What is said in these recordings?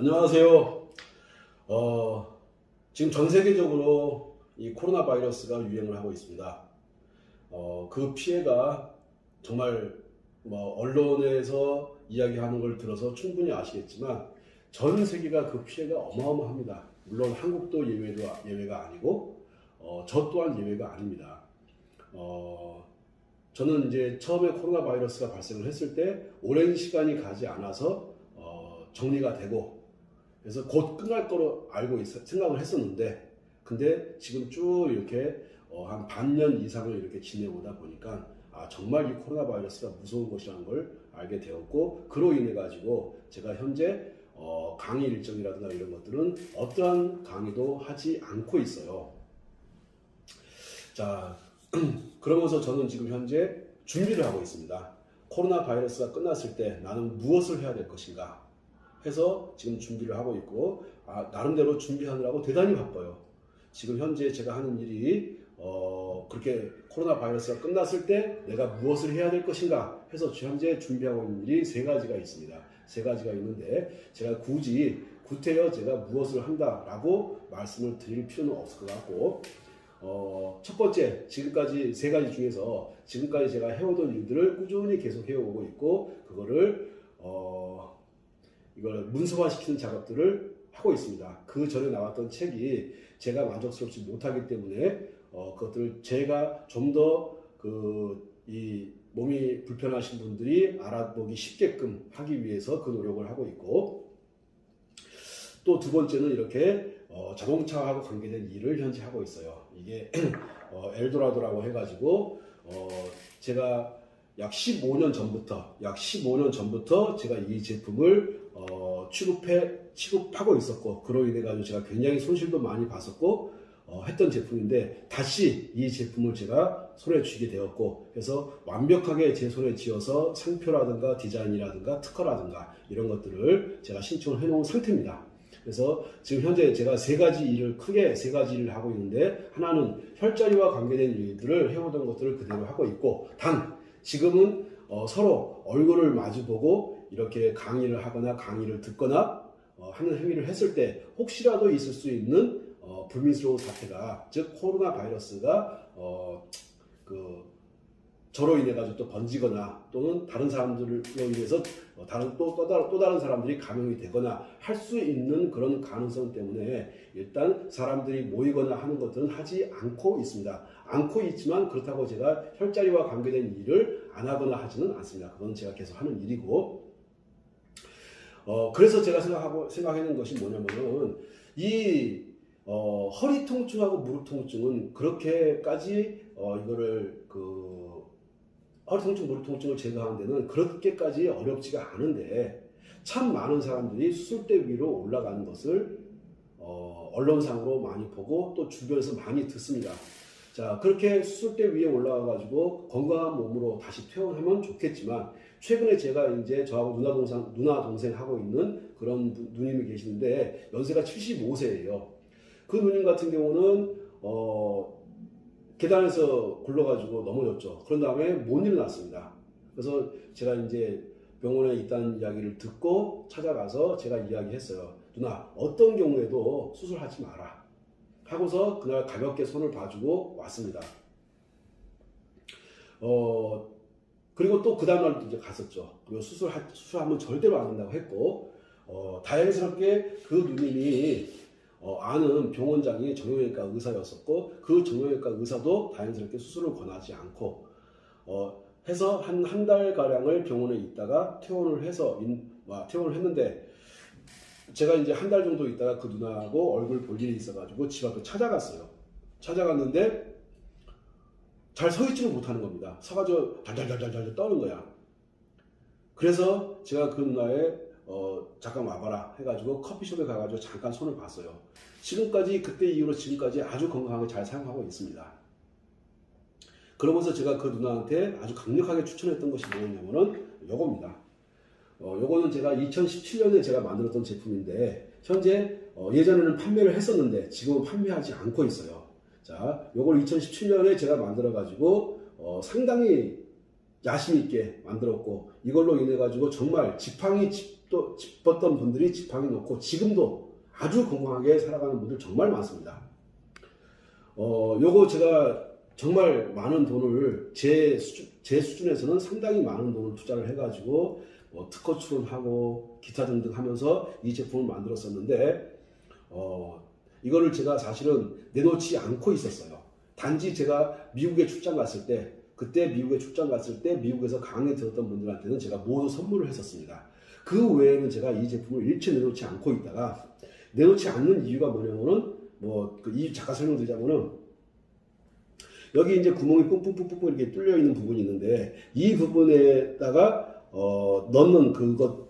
안녕하세요. 지금 전 세계적으로 이 코로나 바이러스가 유행을 하고 있습니다. 그 피해가 정말 언론에서 이야기하는 걸 들어서 충분히 아시겠지만 전 세계가 그 피해가 어마어마합니다. 물론 한국도 예외가 아니고 저 또한 예외가 아닙니다. 저는 이제 처음에 코로나 바이러스가 발생을 했을 때 오랜 시간이 가지 않아서 정리가 되고 그래서 곧 끝날 거로 생각을 했었는데, 근데 지금 쭉 이렇게 한 반년 이상을 이렇게 지내오다 보니까 정말 이 코로나 바이러스가 무서운 것이라는 걸 알게 되었고, 그로 인해 가지고 제가 현재 강의 일정이라든가 이런 것들은 어떠한 강의도 하지 않고 있어요. 자, 그러면서 저는 지금 현재 준비를 하고 있습니다. 코로나 바이러스가 끝났을 때 나는 무엇을 해야 될 것인가 해서 지금 준비를 하고 있고, 나름대로 준비하느라고 대단히 바빠요. 지금 현재 제가 하는 일이 그렇게 코로나 바이러스가 끝났을 때 내가 무엇을 해야 될 것인가 해서 현재 준비하고 있는 일이 세 가지가 있습니다. 세 가지가 있는데 제가 굳이 구태여 제가 무엇을 한다라고 말씀을 드릴 필요는 없을 것 같고, 첫 번째, 지금까지 세 가지 중에서 지금까지 제가 해오던 일들을 꾸준히 계속 해오고 있고, 그거를 이걸 문서화시키는 작업들을 하고 있습니다. 그 전에 나왔던 책이 제가 만족스럽지 못하기 때문에 그것들을 제가 좀 더 이 몸이 불편하신 분들이 알아보기 쉽게끔 하기 위해서 그 노력을 하고 있고, 또 두 번째는 이렇게 자동차하고 관계된 일을 현재 하고 있어요. 이게 엘도라도라고 해가지고 제가 약 15년 전부터 제가 이 제품을 취급하고 있었고, 그로 인해 가지고 제가 굉장히 손실도 많이 봤었고 했던 제품인데, 다시 이 제품을 제가 손에 쥐게 되었고, 그래서 완벽하게 제 손에 쥐어서 상표라든가 디자인이라든가 특허라든가 이런 것들을 제가 신청을 해놓은 상태입니다. 그래서 지금 현재 제가 크게 세 가지 일을 하고 있는데, 하나는 혈자리와 관계된 일들을 해오던 것들을 그대로 하고 있고, 지금은 서로 얼굴을 마주보고 이렇게 강의를 하거나 강의를 듣거나 하는 행위를 했을 때 혹시라도 있을 수 있는 불미스러운 사태가, 즉 코로나 바이러스가 저로 인해 가지고 또 번지거나 또는 다른 사람들로 인해서 또 다른 사람들이 감염이 되거나 할 수 있는 그런 가능성 때문에 일단 사람들이 모이거나 하는 것들은 하지 않고 있습니다. 않고 있지만 그렇다고 제가 혈자리와 관계된 일을 안 하거나 하지는 않습니다. 그건 제가 계속 하는 일이고, 그래서 제가 생각하는 것이 뭐냐면은 이 허리 통증하고 무릎 통증은 그렇게까지 이거를 허리 통증, 무릎 통증을 제거하는 데는 그렇게까지 어렵지가 않은데, 참 많은 사람들이 수술대 위로 올라가는 것을 언론상으로 많이 보고 또 주변에서 많이 듣습니다. 자, 그렇게 수술대 위에 올라가 가지고 건강한 몸으로 다시 퇴원하면 좋겠지만, 최근에 제가 이제 저하고 누나 동생 하고 있는 그런 누님이 계시는데 연세가 75세예요. 그 누님 같은 경우는 계단에서 굴러가지고 넘어졌죠. 그런 다음에 못 일어났습니다. 그래서 제가 이제 병원에 있다는 이야기를 듣고 찾아가서 제가 이야기했어요. 누나, 어떤 경우에도 수술하지 마라 하고서 그날 가볍게 손을 봐주고 왔습니다. 그리고 또 그 다음날 이제 갔었죠. 그리고 수술하면 절대로 안 된다고 했고, 다행스럽게 그 누님이 아는 병원장이 정형외과 의사였었고, 그 정형외과 의사도 다행스럽게 수술을 권하지 않고 해서 한 달가량을 병원에 있다가 퇴원을 했는데, 제가 이제 한 달 정도 있다가 그 누나하고 얼굴 볼 일이 있어가지고 집 앞에 찾아갔어요. 찾아갔는데 잘 서 있지는 못하는 겁니다. 서가지고 달달달달달 떠는 거야. 그래서 제가 그 누나의 잠깐 와봐라 해가지고 커피숍에 가가지고 잠깐 손을 봤어요. 그때 이후로 지금까지 아주 건강하게 잘 사용하고 있습니다. 그러면서 제가 그 누나한테 아주 강력하게 추천했던 것이 뭐냐면은 요겁니다. 요거는 제가 2017년에 제가 만들었던 제품인데, 현재 예전에는 판매를 했었는데 지금은 판매하지 않고 있어요. 자, 요걸 2017년에 제가 만들어 가지고 상당히 야심 있게 만들었고, 이걸로 인해 가지고 정말 지팡이 짚었던 분들이 지팡이 놓고 지금도 아주 건강하게 살아가는 분들 정말 많습니다. 요거 제가 정말 많은 돈을 제 수준에서는 상당히 많은 돈을 투자를 해가지고 특허 출원하고 기타 등등 하면서 이 제품을 만들었었는데 이거를 제가 사실은 내놓지 않고 있었어요. 단지 제가 미국에 출장 갔을 때 그때 미국에 출장 갔을 때 미국에서 강의 들었던 분들한테는 제가 모두 선물을 했었습니다. 그 외에는 제가 이 제품을 일체 내놓지 않고 있다가 내놓지 않는 이유가 뭐냐면은 그 이유 잠깐 설명드리자면은 여기 이제 구멍이 뿡뿡뿡뿡 이렇게 뚫려 있는 부분이 있는데 이 부분에다가 넣는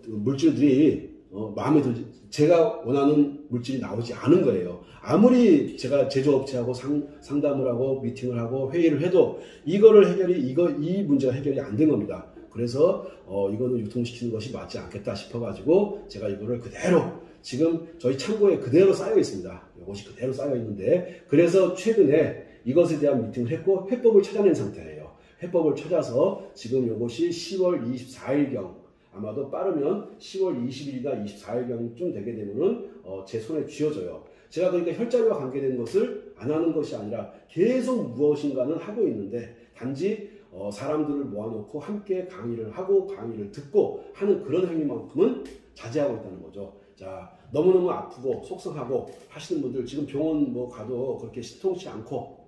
물질들이 마음에 들지 제가 원하는 물질이 나오지 않은 거예요. 아무리 제가 제조업체하고 상담을 하고 미팅을 하고 회의를 해도 이 문제가 해결이 안 된 겁니다. 그래서 이거는 유통시키는 것이 맞지 않겠다 싶어가지고 제가 이거를 그대로 지금 저희 창고에 그대로 쌓여 있습니다. 이것이 그대로 쌓여 있는데 그래서 최근에 이것에 대한 미팅을 했고 해법을 찾아낸 상태예요. 해법을 찾아서 지금 이것이 10월 24일경 아마도 빠르면 10월 20일이나 24일경쯤 되게 되면은 제 손에 쥐어져요. 제가 그러니까 혈자리와 관계된 것을 안 하는 것이 아니라 계속 무엇인가는 하고 있는데 단지 사람들을 모아놓고 함께 강의를 하고 강의를 듣고 하는 그런 행위만큼은 자제하고 있다는 거죠. 자, 너무너무 아프고 속상하고 하시는 분들 지금 병원 가도 그렇게 신통치 않고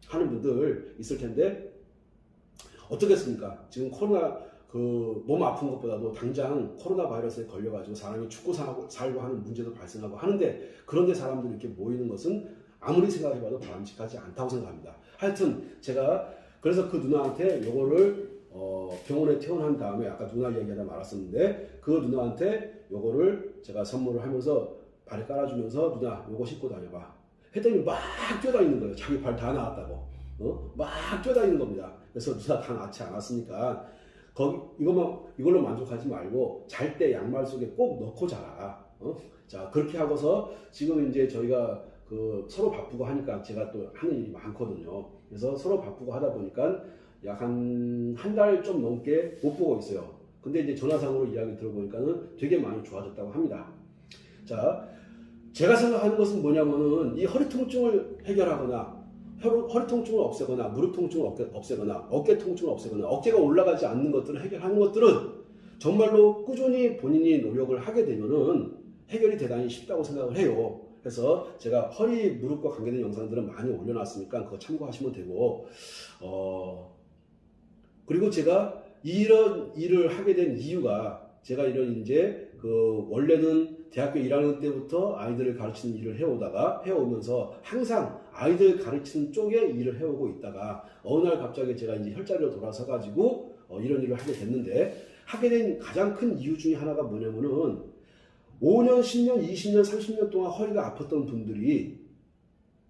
하는 분들 있을 텐데 어떻겠습니까? 지금 코로나 몸 아픈 것보다도 당장 코로나 바이러스에 걸려가지고 사람이 죽고 살고 하는 문제도 발생하고 하는데 그런데 사람들이 이렇게 모이는 것은 아무리 생각해봐도 바람직하지 않다고 생각합니다. 하여튼 제가 그래서 그 누나한테 요거를 병원에 퇴원한 다음에 아까 누나 얘기하다 말았었는데 그 누나한테 요거를 제가 선물을 하면서 발에 깔아주면서 누나 요거 신고 다녀봐 했더니 막 뛰어다니는 거예요. 자기 발 다 나았다고 막 뛰어다니는 겁니다. 그래서 누나 다 낫지 않았으니까 이걸로 만족하지 말고 잘 때 양말 속에 꼭 넣고 자라. 자 그렇게 하고서 지금 이제 저희가 서로 바쁘고 하니까 제가 또 하는 일이 많거든요. 그래서 서로 바쁘고 하다 보니까 약 한 달 좀 넘게 못 보고 있어요. 근데 이제 전화상으로 이야기 들어보니까는 되게 많이 좋아졌다고 합니다. 자, 제가 생각하는 것은 뭐냐면은 이 허리 통증을 해결하거나 허리 통증을 없애거나 무릎 통증을 없애거나 어깨 통증을 없애거나 어깨가 올라가지 않는 것들을 해결하는 것들은 정말로 꾸준히 본인이 노력을 하게 되면은 해결이 대단히 쉽다고 생각을 해요. 그래서 제가 허리 무릎과 관계된 영상들은 많이 올려놨으니까 그거 참고하시면 되고 그리고 제가 이런 일을 하게 된 이유가 제가 이런 이제 원래는 대학교 1학년 때부터 아이들을 가르치는 일을 해오면서 항상 아이들 가르치는 쪽에 일을 해오고 있다가 어느 날 갑자기 제가 이제 혈자리로 돌아서 가지고 이런 일을 하게 됐는데 하게 된 가장 큰 이유 중에 하나가 뭐냐면은 5년, 10년, 20년, 30년 동안 허리가 아팠던 분들이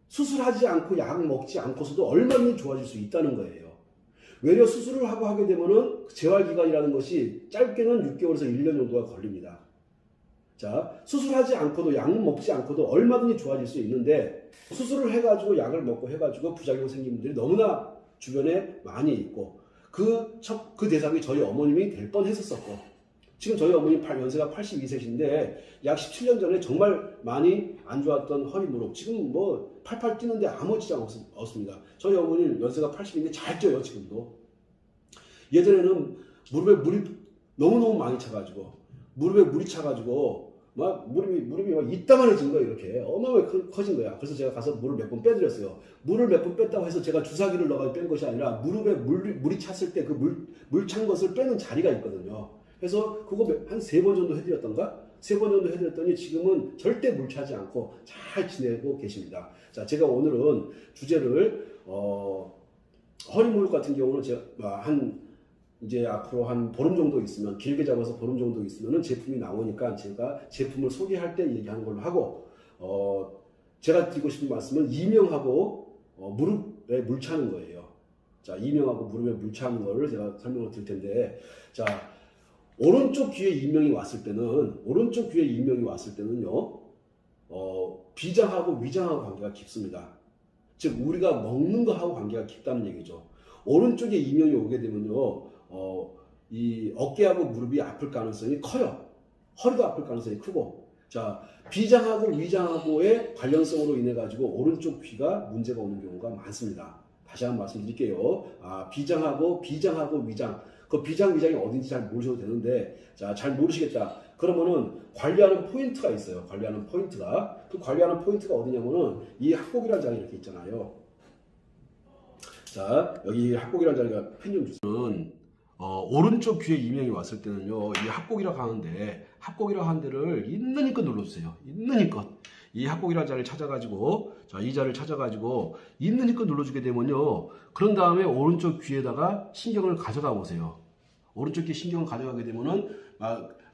수술하지 않고 약 먹지 않고서도 얼마든지 좋아질 수 있다는 거예요. 외려 수술을 하고 하게 되면은 재활기간이라는 것이 짧게는 6개월에서 1년 정도가 걸립니다. 자, 수술하지 않고도 약 먹지 않고도 얼마든지 좋아질 수 있는데 수술을 해가지고 약을 먹고 해가지고 부작용 생긴 분들이 너무나 주변에 많이 있고 그 대상이 저희 어머님이 될 뻔했었고 지금 저희 어머님 연세가 82세신데 약 17년 전에 정말 많이 안 좋았던 허리 무릎 지금 팔팔 뛰는데 아무 지장 없습니다. 저희 어머님 연세가 80인데 잘 뛰어요. 지금도. 예전에는 무릎에 물이 너무너무 많이 차가지고 무릎에 물이 차가지고 막 무릎이 막 이따만해진 거예요. 이렇게 어마어마하게 커진 거야. 그래서 제가 가서 물을 몇 번 빼드렸어요. 물을 몇 번 뺐다고 해서 제가 주사기를 넣어가지고 뺀 것이 아니라 무릎에 물이 찼을 때 그 물 찬 것을 빼는 자리가 있거든요. 그래서 그거 한 3번 정도 해드렸던가? 3번 정도 해드렸더니 지금은 절대 물 차지 않고 잘 지내고 계십니다. 자, 제가 오늘은 주제를 허리 무릎 같은 경우는 제가 이제 앞으로 한 보름 정도 있으면 길게 잡아서 보름 정도 있으면은 제품이 나오니까 제가 제품을 소개할 때 얘기하는 걸로 하고 제가 드리고 싶은 말씀은 이명하고 무릎에 물 차는 거예요. 자, 이명하고 무릎에 물 차는 거를 제가 설명을 드릴 텐데 자, 오른쪽 귀에 이명이 왔을 때는요 비장하고 위장하고 관계가 깊습니다. 즉 우리가 먹는 거하고 관계가 깊다는 얘기죠. 오른쪽에 이명이 오게 되면요 이 어깨하고 무릎이 아플 가능성이 커요. 허리도 아플 가능성이 크고, 자, 비장하고 위장하고의 관련성으로 인해 가지고 오른쪽 귀가 문제가 오는 경우가 많습니다. 다시 한번 말씀드릴게요. 비장하고 위장, 그 비장 위장이 어딘지 잘 모르셔도 되는데, 자, 잘 모르시겠다. 그러면은 관리하는 포인트가 있어요. 관리하는 포인트가. 그 관리하는 포인트가 어디냐면은 이 합곡이라는 자리 이렇게 있잖아요. 자, 여기 합곡이라는 자리가 펜 좀 주세요. 오른쪽 귀에 이명이 왔을 때는요, 이 합곡이라고 하는데, 합곡이라고 하는 데를 있는 힘껏 눌러주세요. 있는 힘껏. 이 합곡이라는 자리를 찾아가지고, 자, 이 자리를 찾아가지고, 있는 힘껏 눌러주게 되면요, 그런 다음에 오른쪽 귀에다가 신경을 가져가 보세요. 오른쪽 귀에 신경을 가져가게 되면은,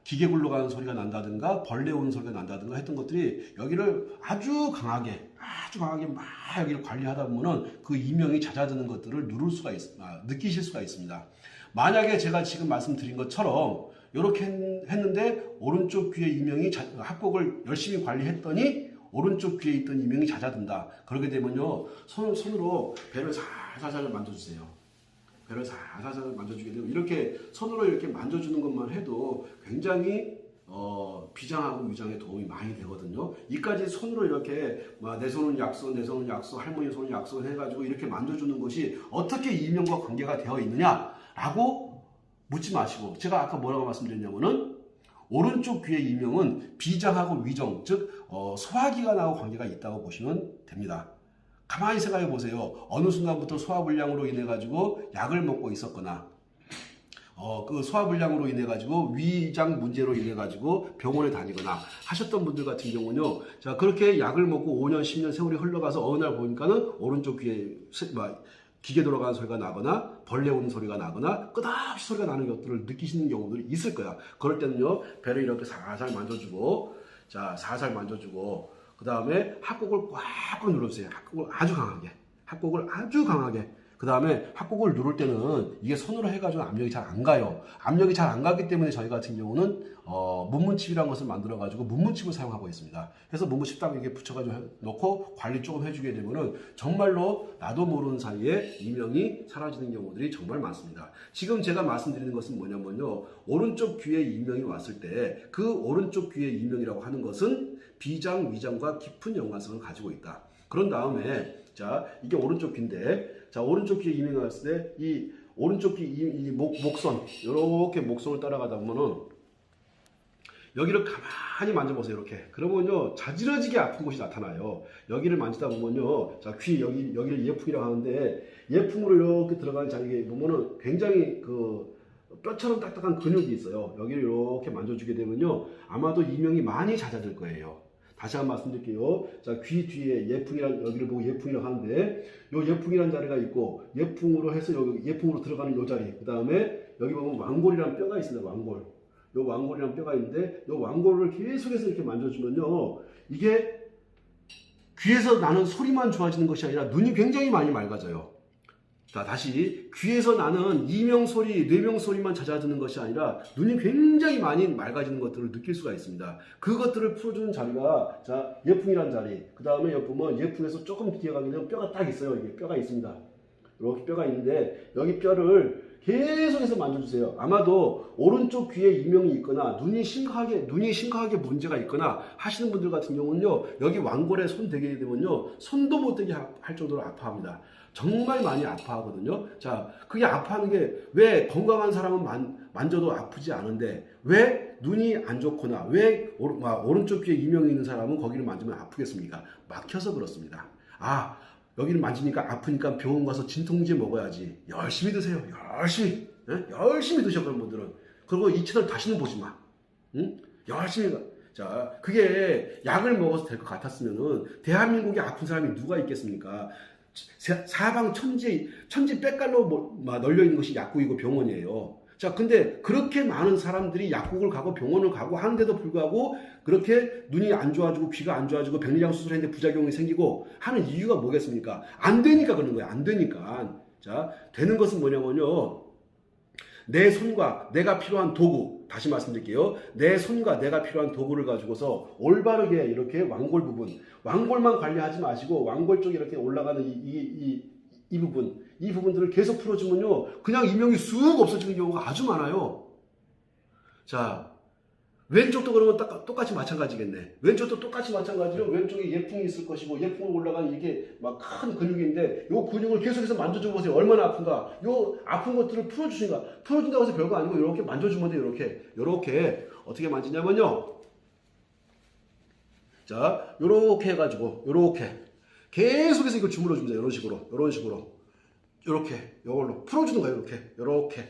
기계 굴러가는 소리가 난다든가, 벌레 오는 소리가 난다든가 했던 것들이 여기를 아주 강하게 막 여기를 관리하다 보면은 그 이명이 잦아드는 것들을 느끼실 수가 있습니다. 만약에 제가 지금 말씀드린 것처럼 이렇게 했는데 오른쪽 귀의 이명이 합곡을 열심히 관리했더니 오른쪽 귀에 있던 이명이 잦아든다. 그렇게 되면요, 손으로 배를 살살 만져주세요. 배를 살살 만져주게 되면 이렇게 손으로 이렇게 만져주는 것만 해도 굉장히 비장하고 위장에 도움이 많이 되거든요. 이까지 손으로 이렇게 내 손은 약손, 내 손은 약손, 할머니 손은 약손 해가지고 이렇게 만져주는 것이 어떻게 이명과 관계가 되어 있느냐라고 묻지 마시고, 제가 아까 뭐라고 말씀드렸냐면은 오른쪽 귀의 이명은 비장하고 위장, 즉 소화기관하고 관계가 있다고 보시면 됩니다. 가만히 생각해 보세요. 어느 순간부터 소화불량으로 인해 가지고 약을 먹고 있었거나, 그 소화불량으로 인해 가지고 위장 문제로 인해 가지고 병원에 다니거나 하셨던 분들 같은 경우는요, 자, 그렇게 약을 먹고 5년, 10년 세월이 흘러가서 어느 날 보니까는 오른쪽 귀에 기계 돌아가는 소리가 나거나 벌레 오는 소리가 나거나 끝없이 소리가 나는 것들을 느끼시는 경우들이 있을 거야. 그럴 때는요, 배를 이렇게 살살 만져주고, 자, 살살 만져주고, 그 다음에 합곡을 꽉꽉 눌러주세요. 합곡을 아주 강하게. 그 다음에 합곡을 누를 때는 이게 손으로 해가지고 압력이 잘 안 가요. 압력이 잘 안 가기 때문에 저희 같은 경우는 문문칩이라는 것을 만들어가지고 문문칩을 사용하고 있습니다. 그래서 문문칩 딱 이렇게 붙여가지고 놓고 관리 조금 해주게 되면은 정말로 나도 모르는 사이에 이명이 사라지는 경우들이 정말 많습니다. 지금 제가 말씀드리는 것은 뭐냐면요, 오른쪽 귀에 이명이 왔을 때 그 오른쪽 귀에 이명이라고 하는 것은 비장, 위장과 깊은 연관성을 가지고 있다. 그런 다음에, 자, 이게 오른쪽 귀인데, 자, 오른쪽 귀에 이명이 왔을 때 이 오른쪽 귀 목선, 이렇게 목선을 따라가다 보면은 여기를 가만히 만져보세요. 이렇게. 그러면요, 자지러지게 아픈 곳이 나타나요. 여기를 만지다 보면요, 자, 귀 여기를 예풍이라고 하는데, 예풍으로 이렇게 들어가는 자리에 보면은 굉장히 뼈처럼 딱딱한 근육이 있어요. 여기를 이렇게 만져주게 되면요, 아마도 이명이 많이 잦아들 거예요. 다시 한번 말씀드릴게요. 자, 귀 뒤에 여기를 보고 예풍이라고 하는데, 요 예풍이라는 자리가 있고, 예풍으로 해서 여기 예풍으로 들어가는 요 자리, 그 다음에 여기 보면 왕골이라는 뼈가 있습니다. 왕골. 요 왕골이라는 뼈가 있는데, 요 왕골을 계속해서 이렇게 만져주면요, 이게 귀에서 나는 소리만 좋아지는 것이 아니라 눈이 굉장히 많이 맑아져요. 자, 다시 귀에서 나는 이명 소리, 뇌명 소리만 잦아드는 것이 아니라 눈이 굉장히 많이 맑아지는 것들을 느낄 수가 있습니다. 그것들을 풀어주는 자리가, 자, 예풍이라는 자리. 그 다음에 여기 보면 예풍에서 조금 뒤에 가게 되면 뼈가 딱 있어요. 이게 뼈가 있습니다. 이렇게 뼈가 있는데 여기 뼈를 계속해서 만져주세요. 아마도 오른쪽 귀에 이명이 있거나 눈이 심각하게 문제가 있거나 하시는 분들 같은 경우는요, 여기 왕골에 손 대게 되면요, 손도 못 대게 할 정도로 아파합니다. 정말 많이 아파하거든요. 자, 그게 아파하는 게 왜 건강한 사람은 만져도 아프지 않은데 왜 눈이 안 좋거나 왜 오른쪽 귀에 이명이 있는 사람은 거기를 만지면 아프겠습니까? 막혀서 그렇습니다. 여기를 만지니까 아프니까 병원 가서 진통제 먹어야지. 열심히 드세요. 열심히. 예? 열심히 드셔, 그런 분들은. 그리고 이 채널 다시는 보지 마. 응? 열심히. 자, 그게 약을 먹어서 될 것 같았으면은 대한민국에 아픈 사람이 누가 있겠습니까? 사방 천지 빽깔로 널려 있는 것이 약국이고 병원이에요. 자, 근데 그렇게 많은 사람들이 약국을 가고 병원을 가고 하는데도 불구하고 그렇게 눈이 안 좋아지고 귀가 안 좋아지고 백내장 수술했는데 부작용이 생기고 하는 이유가 뭐겠습니까? 안 되니까 그러는 거예요. 안 되니까. 자, 되는 것은 뭐냐면요, 내 손과 내가 필요한 도구, 다시 말씀드릴게요. 내 손과 내가 필요한 도구를 가지고서 올바르게 이렇게 왕골 부분, 왕골만 관리하지 마시고 왕골 쪽에 이렇게 올라가는 이 부분들을 계속 풀어주면요, 그냥 이명이 쑥 없어지는 경우가 아주 많아요. 자, 왼쪽도 그러면 똑같이 마찬가지겠네. 왼쪽도 똑같이 마찬가지로 왼쪽에 예풍이 있을 것이고 예풍으로 올라가는 이게 막 큰 근육인데 요 근육을 계속해서 만져줘 보세요. 얼마나 아픈가. 요 아픈 것들을 풀어주신가. 풀어준다고 해서 별거 아니고 이렇게 만져주면 돼요. 이렇게 어떻게 만지냐면요. 자, 요렇게 해가지고 요렇게 계속해서 이걸 주물러 줍니다. 이런 식으로 요렇게 요걸로 풀어주는 거예요. 요렇게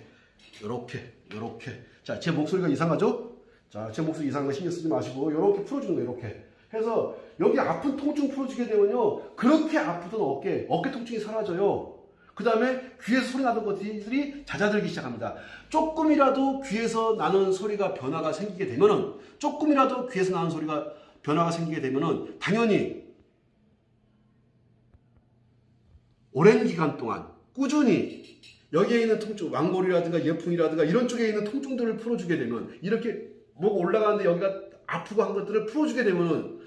자, 제 목소리가 이상하죠? 자, 제 목소리 이상한 거 신경 쓰지 마시고 요렇게 풀어주는 거예요. 이렇게 해서 여기 아픈 통증 풀어주게 되면요, 그렇게 아프던 어깨 통증이 사라져요. 그 다음에 귀에서 소리 나던 것들이 잦아들기 시작합니다. 조금이라도 귀에서 나는 소리가 변화가 생기게 되면은 당연히 오랜 기간 동안 꾸준히 여기에 있는 통증, 완골이라든가 예풍이라든가 이런 쪽에 있는 통증들을 풀어주게 되면, 이렇게 목 올라가는데 여기가 아프고 한 것들을 풀어주게 되면은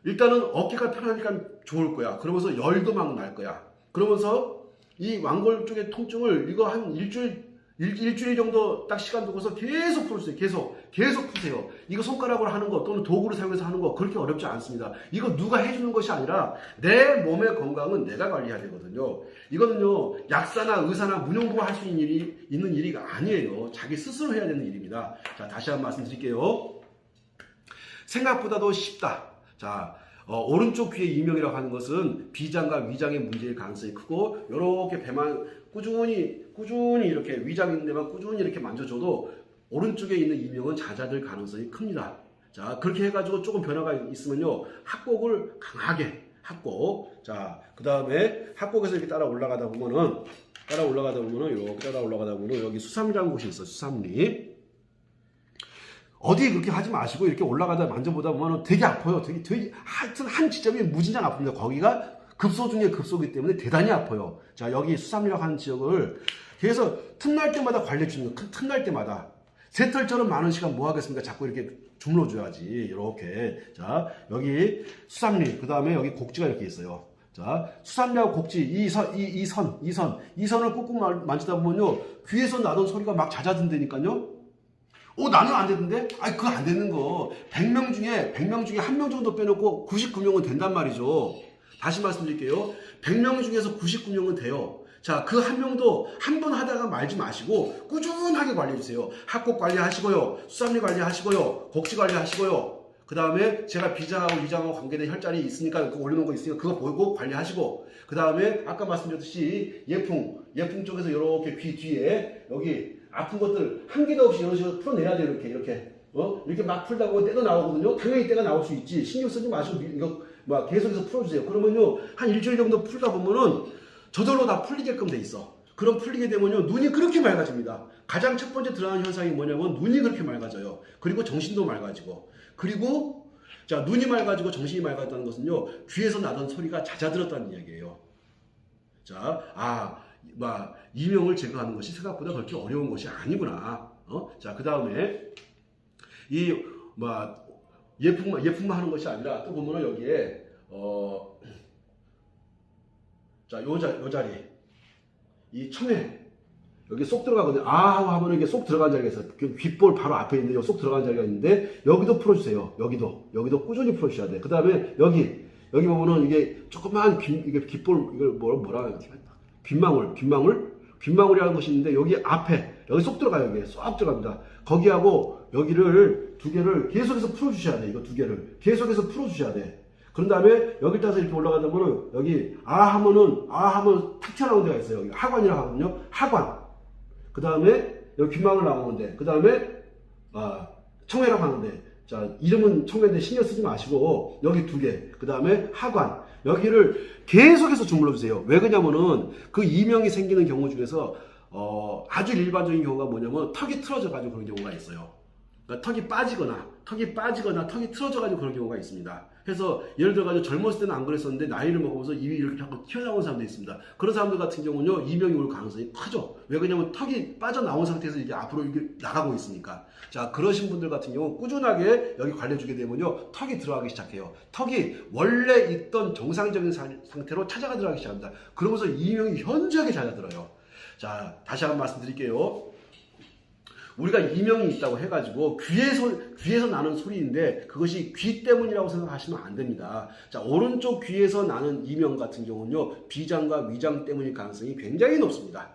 일단은 어깨가 편하니까 좋을 거야. 그러면서 열도 막 날 거야. 그러면서 이 완골 쪽의 통증을 이거 한 일주일 정도 딱 시간 두고서 계속 풀어주세요. 계속 푸세요. 이거 손가락으로 하는 거 또는 도구를 사용해서 하는 거 그렇게 어렵지 않습니다. 이거 누가 해주는 것이 아니라 내 몸의 건강은 내가 관리해야 되거든요. 이거는요, 약사나 의사나 무용부가 할 수 있는 일이 아니에요. 자기 스스로 해야 되는 일입니다. 자, 다시 한번 말씀드릴게요. 생각보다도 쉽다. 자, 오른쪽 귀의 이명이라고 하는 것은 비장과 위장의 문제일 가능성이 크고, 이렇게 배만 꾸준히 이렇게 위장 있는 데만 꾸준히 이렇게 만져줘도 오른쪽에 있는 이명은 잦아들 가능성이 큽니다. 자, 그렇게 해가지고 조금 변화가 있으면요, 합곡을 강하게 합곡. 자, 그 다음에 합곡에서 이렇게 따라 올라가다 보면은 여기 수삼리라는 곳이 있어요. 수삼리. 어디 그렇게 하지 마시고 이렇게 올라가다 만져보다 보면 되게 아파요. 되게 하여튼 한 지점이 무진장 아픕니다. 거기가 급소 중에 급소이기 때문에 대단히 아파요. 자, 여기 수삼리라고 하는 지역을 그래서 틈날 때마다 관리해주는 거예요. 틈날 때마다. 새털처럼 많은 시간 뭐 하겠습니까? 자꾸 이렇게 주물러줘야지. 이렇게. 자, 여기 수삼리. 그 다음에 여기 곡지가 이렇게 있어요. 자, 수삼리하고 곡지, 이 선을 꾹꾹 만지다 보면요, 귀에서 나던 소리가 막 잦아든다니까요. 나는 안 되는데? 그거 안 되는 거. 100명 중에 1명 정도 빼놓고 99명은 된단 말이죠. 다시 말씀드릴게요. 100명 중에서 99명은 돼요. 자, 그 한 명도 한 번 하다가 말지 마시고 꾸준하게 관리해주세요. 합곡 관리하시고요. 수삼리 관리하시고요. 곡지 관리하시고요. 그 다음에 제가 비장하고 위장하고 관계된 혈자리 있으니까 그거 올려놓은 거 있으니까 그거 보고 관리하시고, 그 다음에 아까 말씀드렸듯이 예풍 쪽에서 이렇게 귀 뒤에 여기 아픈 것들 한 개도 없이 이런 식으로 풀어내야 돼요. 이렇게 막 풀다 보면 때도 나오거든요. 당연히 때가 나올 수 있지. 신경 쓰지 마시고 이거 계속해서 풀어주세요. 그러면요, 한 일주일 정도 풀다 보면은 저절로 다 풀리게끔 돼 있어. 그럼 풀리게 되면요, 눈이 그렇게 맑아집니다. 가장 첫 번째 드러나는 현상이 뭐냐면 눈이 그렇게 맑아져요. 그리고 정신도 맑아지고, 그리고 자, 눈이 맑아지고 정신이 맑아졌다는 것은요, 귀에서 나던 소리가 잦아들었다는 이야기예요. 자, 이명을 제거하는 것이 생각보다 그렇게 어려운 것이 아니구나. 자, 그 다음에 예품만 하는 것이 아니라 또 보면은 여기에 자, 요 자리, 이 청해 여기 쏙 들어가거든요. 하고 하면 이게 쏙 들어간 자리가 있어요. 귓볼 바로 앞에 있는데 쏙 들어간 자리가 있는데 여기도 풀어주세요. 여기도 꾸준히 풀어주셔야 돼. 그 다음에 여기 보면은 이게 조그만 이게 귓볼, 이걸 뭐라 해야 되지? 귓망울이라는 것이 있는데 여기 앞에 여기 쏙 들어가요. 여기 쏙 들어갑니다. 거기하고 여기를 두 개를 계속해서 풀어주셔야 돼. 이거 두 개를 계속해서 풀어주셔야 돼. 그런 다음에 여기 따서 이렇게 올라가다 보면 여기 하면 탁 튀어나오는 데가 있어요. 여기 하관이라고 하거든요. 하관. 그 다음에 여기 귓망울 나오는데, 그 다음에 청해라고 하는데, 자, 이름은 청해인데 신경 쓰지 마시고 여기 두 개, 그 다음에 하관, 여기를 계속해서 주물러 주세요. 왜 그러냐면은 그 이명이 생기는 경우 중에서 아주 일반적인 경우가 뭐냐면 턱이 틀어져 가지고 그런 경우가 있어요. 그러니까 턱이 빠지거나 턱이 틀어져 가지고 그런 경우가 있습니다. 그래서 예를 들어 가지고 젊었을 때는 안 그랬었는데 나이를 먹으면서 입이 이렇게 자꾸 튀어나오는 사람도 있습니다. 그런 사람들 같은 경우는요, 이명이 올 가능성이 크죠. 왜 그러냐면 턱이 빠져나온 상태에서 이게 앞으로 이렇게 나가고 있으니까. 자, 그러신 분들 같은 경우 꾸준하게 여기 관리해주게 되면요, 턱이 들어가기 시작해요. 턱이 원래 있던 정상적인 상태로 찾아가 들어가기 시작합니다. 그러면서 이명이 현저하게 잦아들어요. 자, 다시 한번 말씀드릴게요. 우리가 이명이 있다고 해가지고 귀에서 나는 소리인데 그것이 귀 때문이라고 생각하시면 안 됩니다. 자, 오른쪽 귀에서 나는 이명 같은 경우는요, 비장과 위장 때문일 가능성이 굉장히 높습니다.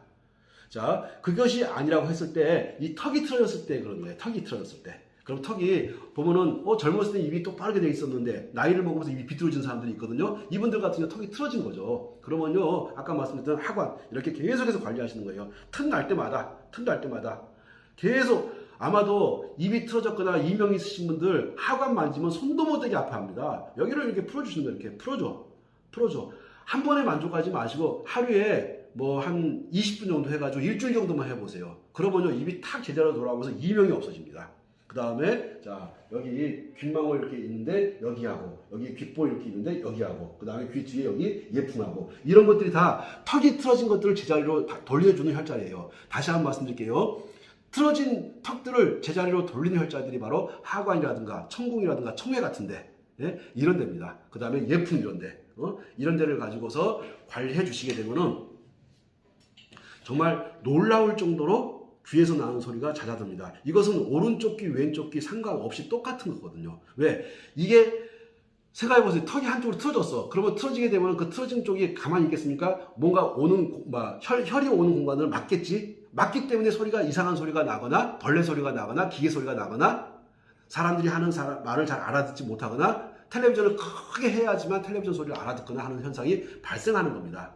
자, 그것이 아니라고 했을 때, 이 턱이 틀어졌을 때 그런 거예요. 턱이 틀어졌을 때. 그럼 턱이 보면은 젊었을 때 입이 똑바르게 돼 있었는데 나이를 먹으면서 입이 비뚤어진 사람들이 있거든요. 이분들 같은 경우 턱이 틀어진 거죠. 그러면요, 아까 말씀드렸던 하관 이렇게 계속해서 관리하시는 거예요. 틈날 때마다 계속. 아마도 입이 틀어졌거나 이명이 있으신 분들 하관 만지면 손도 못 대게 아파합니다. 여기를 이렇게 풀어주시는 거예요. 이렇게 풀어줘. 한 번에 만족하지 마시고 하루에 뭐 한 20분 정도 해가지고 일주일 정도만 해보세요. 그러면요, 입이 탁 제대로 돌아오면서 이명이 없어집니다. 그 다음에 자, 여기 귓망울 이렇게 있는데 여기하고, 여기 귓볼 이렇게 있는데 여기하고, 그 다음에 귀 뒤에 여기 예풍하고, 이런 것들이 다 턱이 틀어진 것들을 제자리로 돌려주는 혈자리예요. 다시 한번 말씀드릴게요. 틀어진 턱들을 제자리로 돌리는 혈자들이 바로 하관이라든가 청궁이라든가 청회 같은데, 예? 이런 데입니다. 그 다음에 예풍 이런 데, 이런 데를 가지고서 관리해 주시게 되면은 정말 놀라울 정도로 귀에서 나는 소리가 잦아듭니다. 이것은 오른쪽 귀, 왼쪽 귀 상관없이 똑같은 거거든요. 왜? 이게 생각해보세요. 턱이 한쪽으로 틀어졌어. 그러면 틀어지게 되면 그 틀어진 쪽이 가만히 있겠습니까? 뭔가 혈이 오는 공간을 막겠지? 막기 때문에 소리가, 이상한 소리가 나거나, 벌레 소리가 나거나, 기계 소리가 나거나, 사람들이 하는 말을 잘 알아듣지 못하거나, 텔레비전을 크게 해야지만 텔레비전 소리를 알아듣거나 하는 현상이 발생하는 겁니다.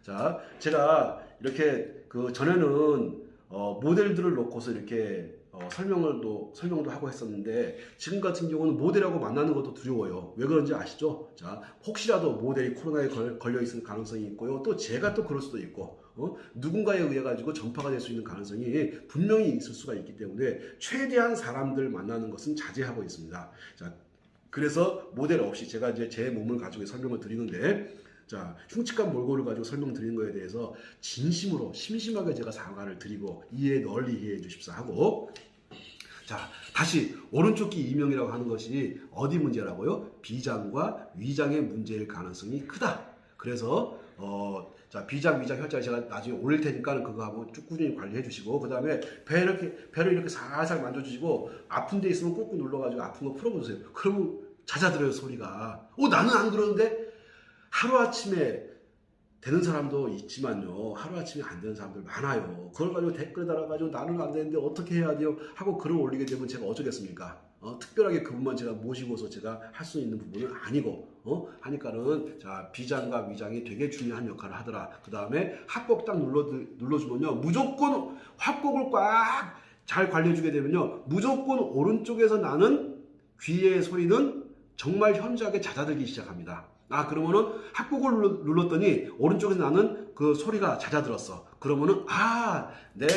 자, 제가 이렇게 전에는 모델들을 놓고서 이렇게 설명도 하고 했었는데, 지금 같은 경우는 모델하고 만나는 것도 두려워요. 왜 그런지 아시죠? 자, 혹시라도 모델이 코로나에 걸려 있을 가능성이 있고요. 또 제가 또 그럴 수도 있고, 누군가에 의해 가지고 전파가 될 수 있는 가능성이 분명히 있을 수가 있기 때문에 최대한 사람들 만나는 것은 자제하고 있습니다. 자, 그래서 모델 없이 제가 이제 제 몸을 가지고 설명을 드리는데, 자, 흉측한 몰골을 가지고 설명드리는 거에 대해서 진심으로 심심하게 제가 사과를 드리고 널리 이해해 주십사 하고, 자, 다시 오른쪽 귀 이명이라고 하는 것이 어디 문제라고요? 비장과 위장의 문제일 가능성이 크다. 그래서 자, 비장, 위장 혈자리 제가 나중에 올릴 테니까 그거 한번 쭉 꾸준히 관리해 주시고, 그 다음에 배를 이렇게 살살 만져주시고, 아픈 데 있으면 꾹꾹 눌러가지고 아픈 거 풀어보세요. 그러면 잦아들어요, 소리가. 나는 안 그러는데? 하루아침에 되는 사람도 있지만요, 하루아침에 안 되는 사람들 많아요. 그걸 가지고 댓글 달아가지고 나는 안 되는데 어떻게 해야 돼요? 하고 글을 올리게 되면 제가 어쩌겠습니까? 특별하게 그분만 제가 모시고서 제가 할 수 있는 부분은 아니고, 하니까는, 자, 비장과 위장이 되게 중요한 역할을 하더라. 그 다음에 합곡 딱 눌러주면요, 무조건 합곡을 꽉 잘 관리해주게 되면요, 무조건 오른쪽에서 나는 귀의 소리는 정말 현저하게 잦아들기 시작합니다. 그러면은 합곡을 눌렀더니 오른쪽에서 나는 그 소리가 잦아들었어. 그러면은 내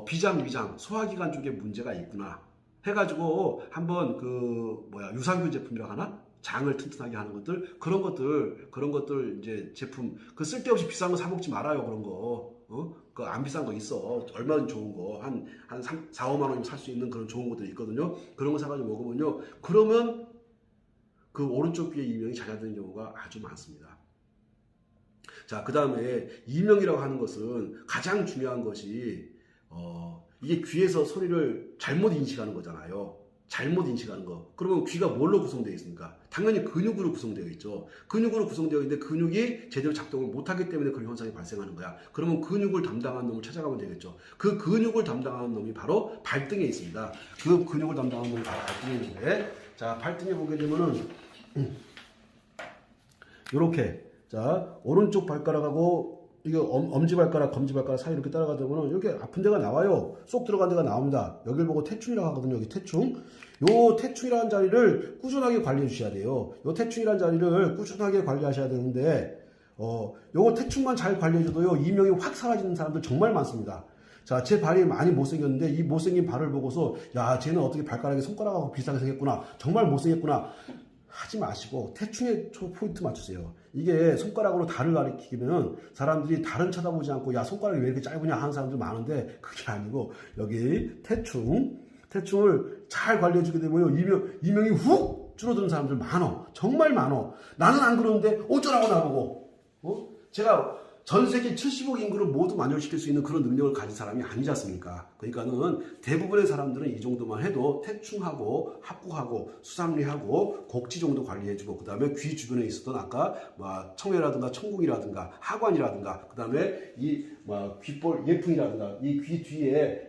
비장, 위장, 소화기관 쪽에 문제가 있구나 해가지고 한번 유산균 제품이라고 하나? 장을 튼튼하게 하는 것들, 그런 것들 이제 제품, 쓸데없이 비싼 거 사 먹지 말아요. 그런 거. 안 비싼 거 있어. 얼마나 좋은 거. 한 3, 4, 5만 원이면 살 수 있는 그런 좋은 것들이 있거든요. 그런 거 사가지고 먹으면요, 그러면 그 오른쪽 귀에 이명이 잦아드는 경우가 아주 많습니다. 자, 그 다음에 이명이라고 하는 것은 가장 중요한 것이 이게 귀에서 소리를 잘못 인식하는 거잖아요. 잘못 인식하는 거. 그러면 귀가 뭘로 구성되어 있습니까? 당연히 근육으로 구성되어 있죠. 근육으로 구성되어 있는데 근육이 제대로 작동을 못하기 때문에 그런 현상이 발생하는 거야. 그러면 근육을 담당하는 놈을 찾아가면 되겠죠. 그 근육을 담당하는 놈이 바로 발등에 있습니다. 그 근육을 담당하는 놈이 바로 발등에 있는데, 자, 발등에 보게 되면은 요렇게, 자, 오른쪽 발가락하고 이게 엄지발가락, 검지발가락 사이 이렇게 따라가다 보면 이렇게 아픈 데가 나와요. 쏙 들어간 데가 나옵니다. 여기를 보고 태충이라고 하거든요. 여기 태충. 요 태충이라는 자리를 꾸준하게 관리해 주셔야 돼요. 요 태충이라는 자리를 꾸준하게 관리하셔야 되는데, 요거 태충만 잘 관리해 줘도요, 이명이 확 사라지는 사람들 정말 많습니다. 자, 제 발이 많이 못생겼는데 이 못생긴 발을 보고서, 야, 쟤는 어떻게 발가락이 손가락하고 비슷하게 생겼구나. 정말 못생겼구나. 하지 마시고 태충에 포인트 맞추세요. 이게 손가락으로 달을 가리키면 사람들이 달은 쳐다보지 않고, 야, 손가락이 왜 이렇게 짧으냐 하는 사람들 많은데, 그게 아니고 여기 태충을 잘 관리해주게 되면 이명이 훅 줄어드는 사람들 많어. 정말 많어. 나는 안 그러는데 어쩌라고 나보고. 제가 전 세계 70억 인구를 모두 만족시킬 수 있는 그런 능력을 가진 사람이 아니지 않습니까? 그러니까는 대부분의 사람들은 이 정도만 해도 태충하고 합구하고 수삼리하고 곡지 정도 관리해주고, 그 다음에 귀 주변에 있었던 아까 청해라든가 청궁이라든가 하관이라든가, 그 다음에 이 귓볼 예풍이라든가 이 귀 뒤에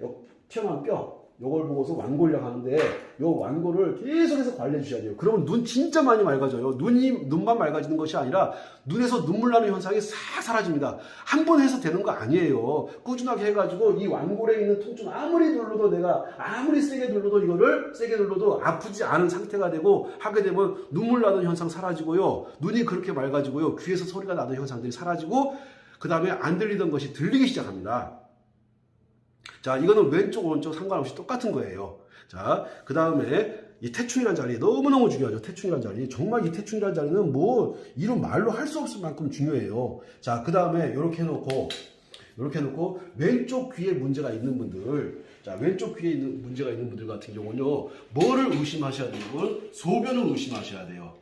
튀어나온 뼈, 요걸 보고서 완골이라고 하는데, 요 완골을 계속해서 관리해 주셔야 돼요. 그러면 눈 진짜 많이 맑아져요. 눈만 맑아지는 것이 아니라 눈에서 눈물 나는 현상이 싹 사라집니다. 한 번 해서 되는 거 아니에요. 꾸준하게 해가지고 이 완골에 있는 통증 아무리 눌러도, 내가 아무리 세게 눌러도, 이거를 세게 눌러도 아프지 않은 상태가 되고, 하게 되면 눈물 나는 현상 사라지고요. 눈이 그렇게 맑아지고요. 귀에서 소리가 나는 현상들이 사라지고, 그 다음에 안 들리던 것이 들리기 시작합니다. 자, 이거는 왼쪽, 오른쪽 상관없이 똑같은 거예요. 자, 그 다음에 이 태충이라는 자리 너무너무 중요하죠. 태충이라는 자리. 정말 이 태충이라는 자리는 이런 말로 할 수 없을 만큼 중요해요. 자, 그 다음에 이렇게 해놓고 왼쪽 귀에 문제가 있는 분들, 자, 왼쪽 귀에 문제가 있는 분들 같은 경우는요, 뭐를 의심하셔야 되냐면 소변을 의심하셔야 돼요.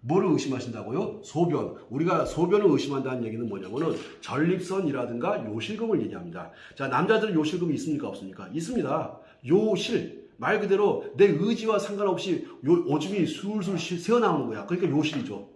뭐를 의심하신다고요? 소변. 우리가 소변을 의심한다는 얘기는 뭐냐면은 전립선이라든가 요실금을 얘기합니다. 자, 남자들은 요실금이 있습니까? 없습니까? 있습니다. 요실. 말 그대로 내 의지와 상관없이 오줌이 술술 새어나오는 거야. 그러니까 요실이죠.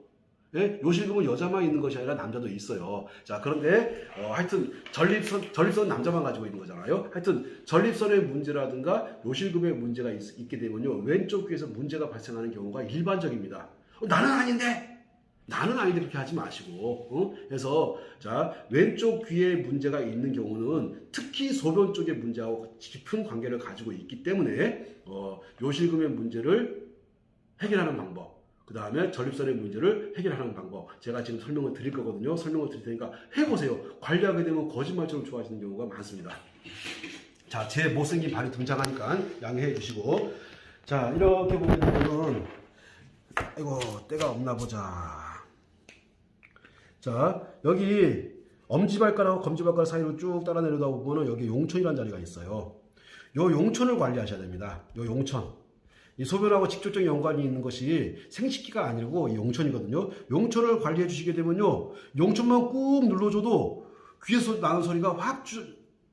예? 요실금은 여자만 있는 것이 아니라 남자도 있어요. 자, 그런데 하여튼 전립선 남자만 가지고 있는 거잖아요. 하여튼 전립선의 문제라든가 요실금의 문제가 있게 되면요, 왼쪽 귀에서 문제가 발생하는 경우가 일반적입니다. 나는 아닌데 그렇게 하지 마시고, 그래서 자, 왼쪽 귀에 문제가 있는 경우는 특히 소변 쪽의 문제하고 깊은 관계를 가지고 있기 때문에 요실금의 문제를 해결하는 방법, 그 다음에 전립선의 문제를 해결하는 방법, 제가 지금 설명을 드릴 거거든요. 설명을 드릴 테니까 해보세요. 관리하게 되면 거짓말처럼 좋아지는 경우가 많습니다. 자, 제 못생긴 발이 등장하니까 양해해 주시고, 자, 이렇게 보게 되면, 아이고, 때가 없나 보자. 자, 여기 엄지발가락하고 검지발가락 사이로 쭉 따라 내려다 보면 여기 용천이라는 자리가 있어요. 요 용천을 관리하셔야 됩니다. 요 용천. 이 소변하고 직접적인 연관이 있는 것이 생식기가 아니고 이 용천이거든요. 용천을 관리해 주시게 되면요, 용천만 꾹 눌러줘도 귀에서 나는 소리가 확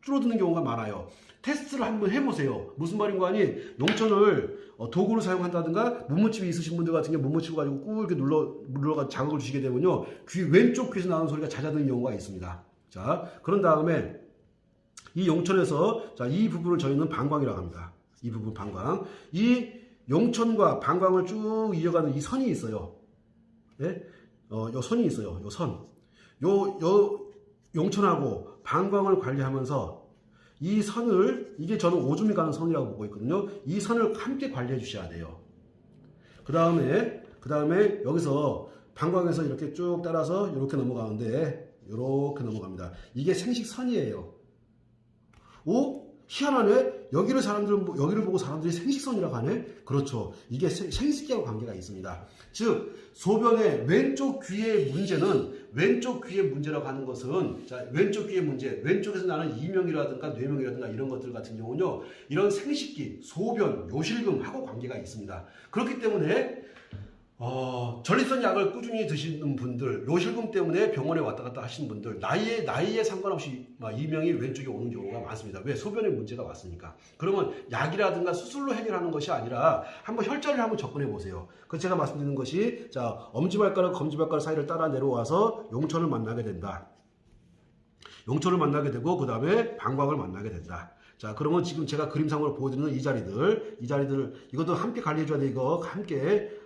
줄어드는 경우가 많아요. 테스트를 한번 해보세요. 무슨 말인가 하니, 용천을 도구를 사용한다든가 문무칩이 있으신 분들 같은 경우 문무칩을 가지고 꾹 이렇게 눌러가 자극을 주시게 되면요, 왼쪽 귀에서 나오는 소리가 잦아드는 경우가 있습니다. 자, 그런 다음에 이 용천에서, 자, 이 부분을 저희는 방광이라고 합니다. 이 부분 방광. 이 용천과 방광을 쭉 이어가는 이 선이 있어요. 예? 요 선이 있어요. 요 선. 요 용천하고 방광을 관리하면서 이 선을, 이게 저는 오줌이 가는 선이라고 보고 있거든요. 이 선을 함께 관리해 주셔야 돼요. 그 다음에 여기서 방광에서 이렇게 쭉 따라서 이렇게 넘어가는데, 이렇게 넘어갑니다. 이게 생식선이에요. 오? 희한하네? 여기를 보고 사람들이 생식선이라고 하네? 그렇죠. 이게 생식기하고 관계가 있습니다. 즉, 소변의 왼쪽 귀의 문제는, 왼쪽 귀의 문제라고 하는 것은, 자, 왼쪽 귀의 문제, 왼쪽에서 나는 이명이라든가 뇌명이라든가 이런 것들 같은 경우는요, 이런 생식기, 소변, 요실금하고 관계가 있습니다. 그렇기 때문에, 전립선 약을 꾸준히 드시는 분들, 요실금 때문에 병원에 왔다 갔다 하시는 분들, 나이에 상관없이 이명이 왼쪽에 오는 경우가 많습니다. 왜? 소변에 문제가 왔으니까. 그러면 약이라든가 수술로 해결하는 것이 아니라 한번 혈자리를 한번 접근해 보세요. 그래서 제가 말씀드리는 것이, 자, 엄지발가락, 검지발가락 사이를 따라 내려와서 용천을 만나게 된다. 용천을 만나게 되고, 그 다음에 방광을 만나게 된다. 자, 그러면 지금 제가 그림상으로 보여드리는 이 자리들, 이것도 함께 관리해줘야 돼. 이거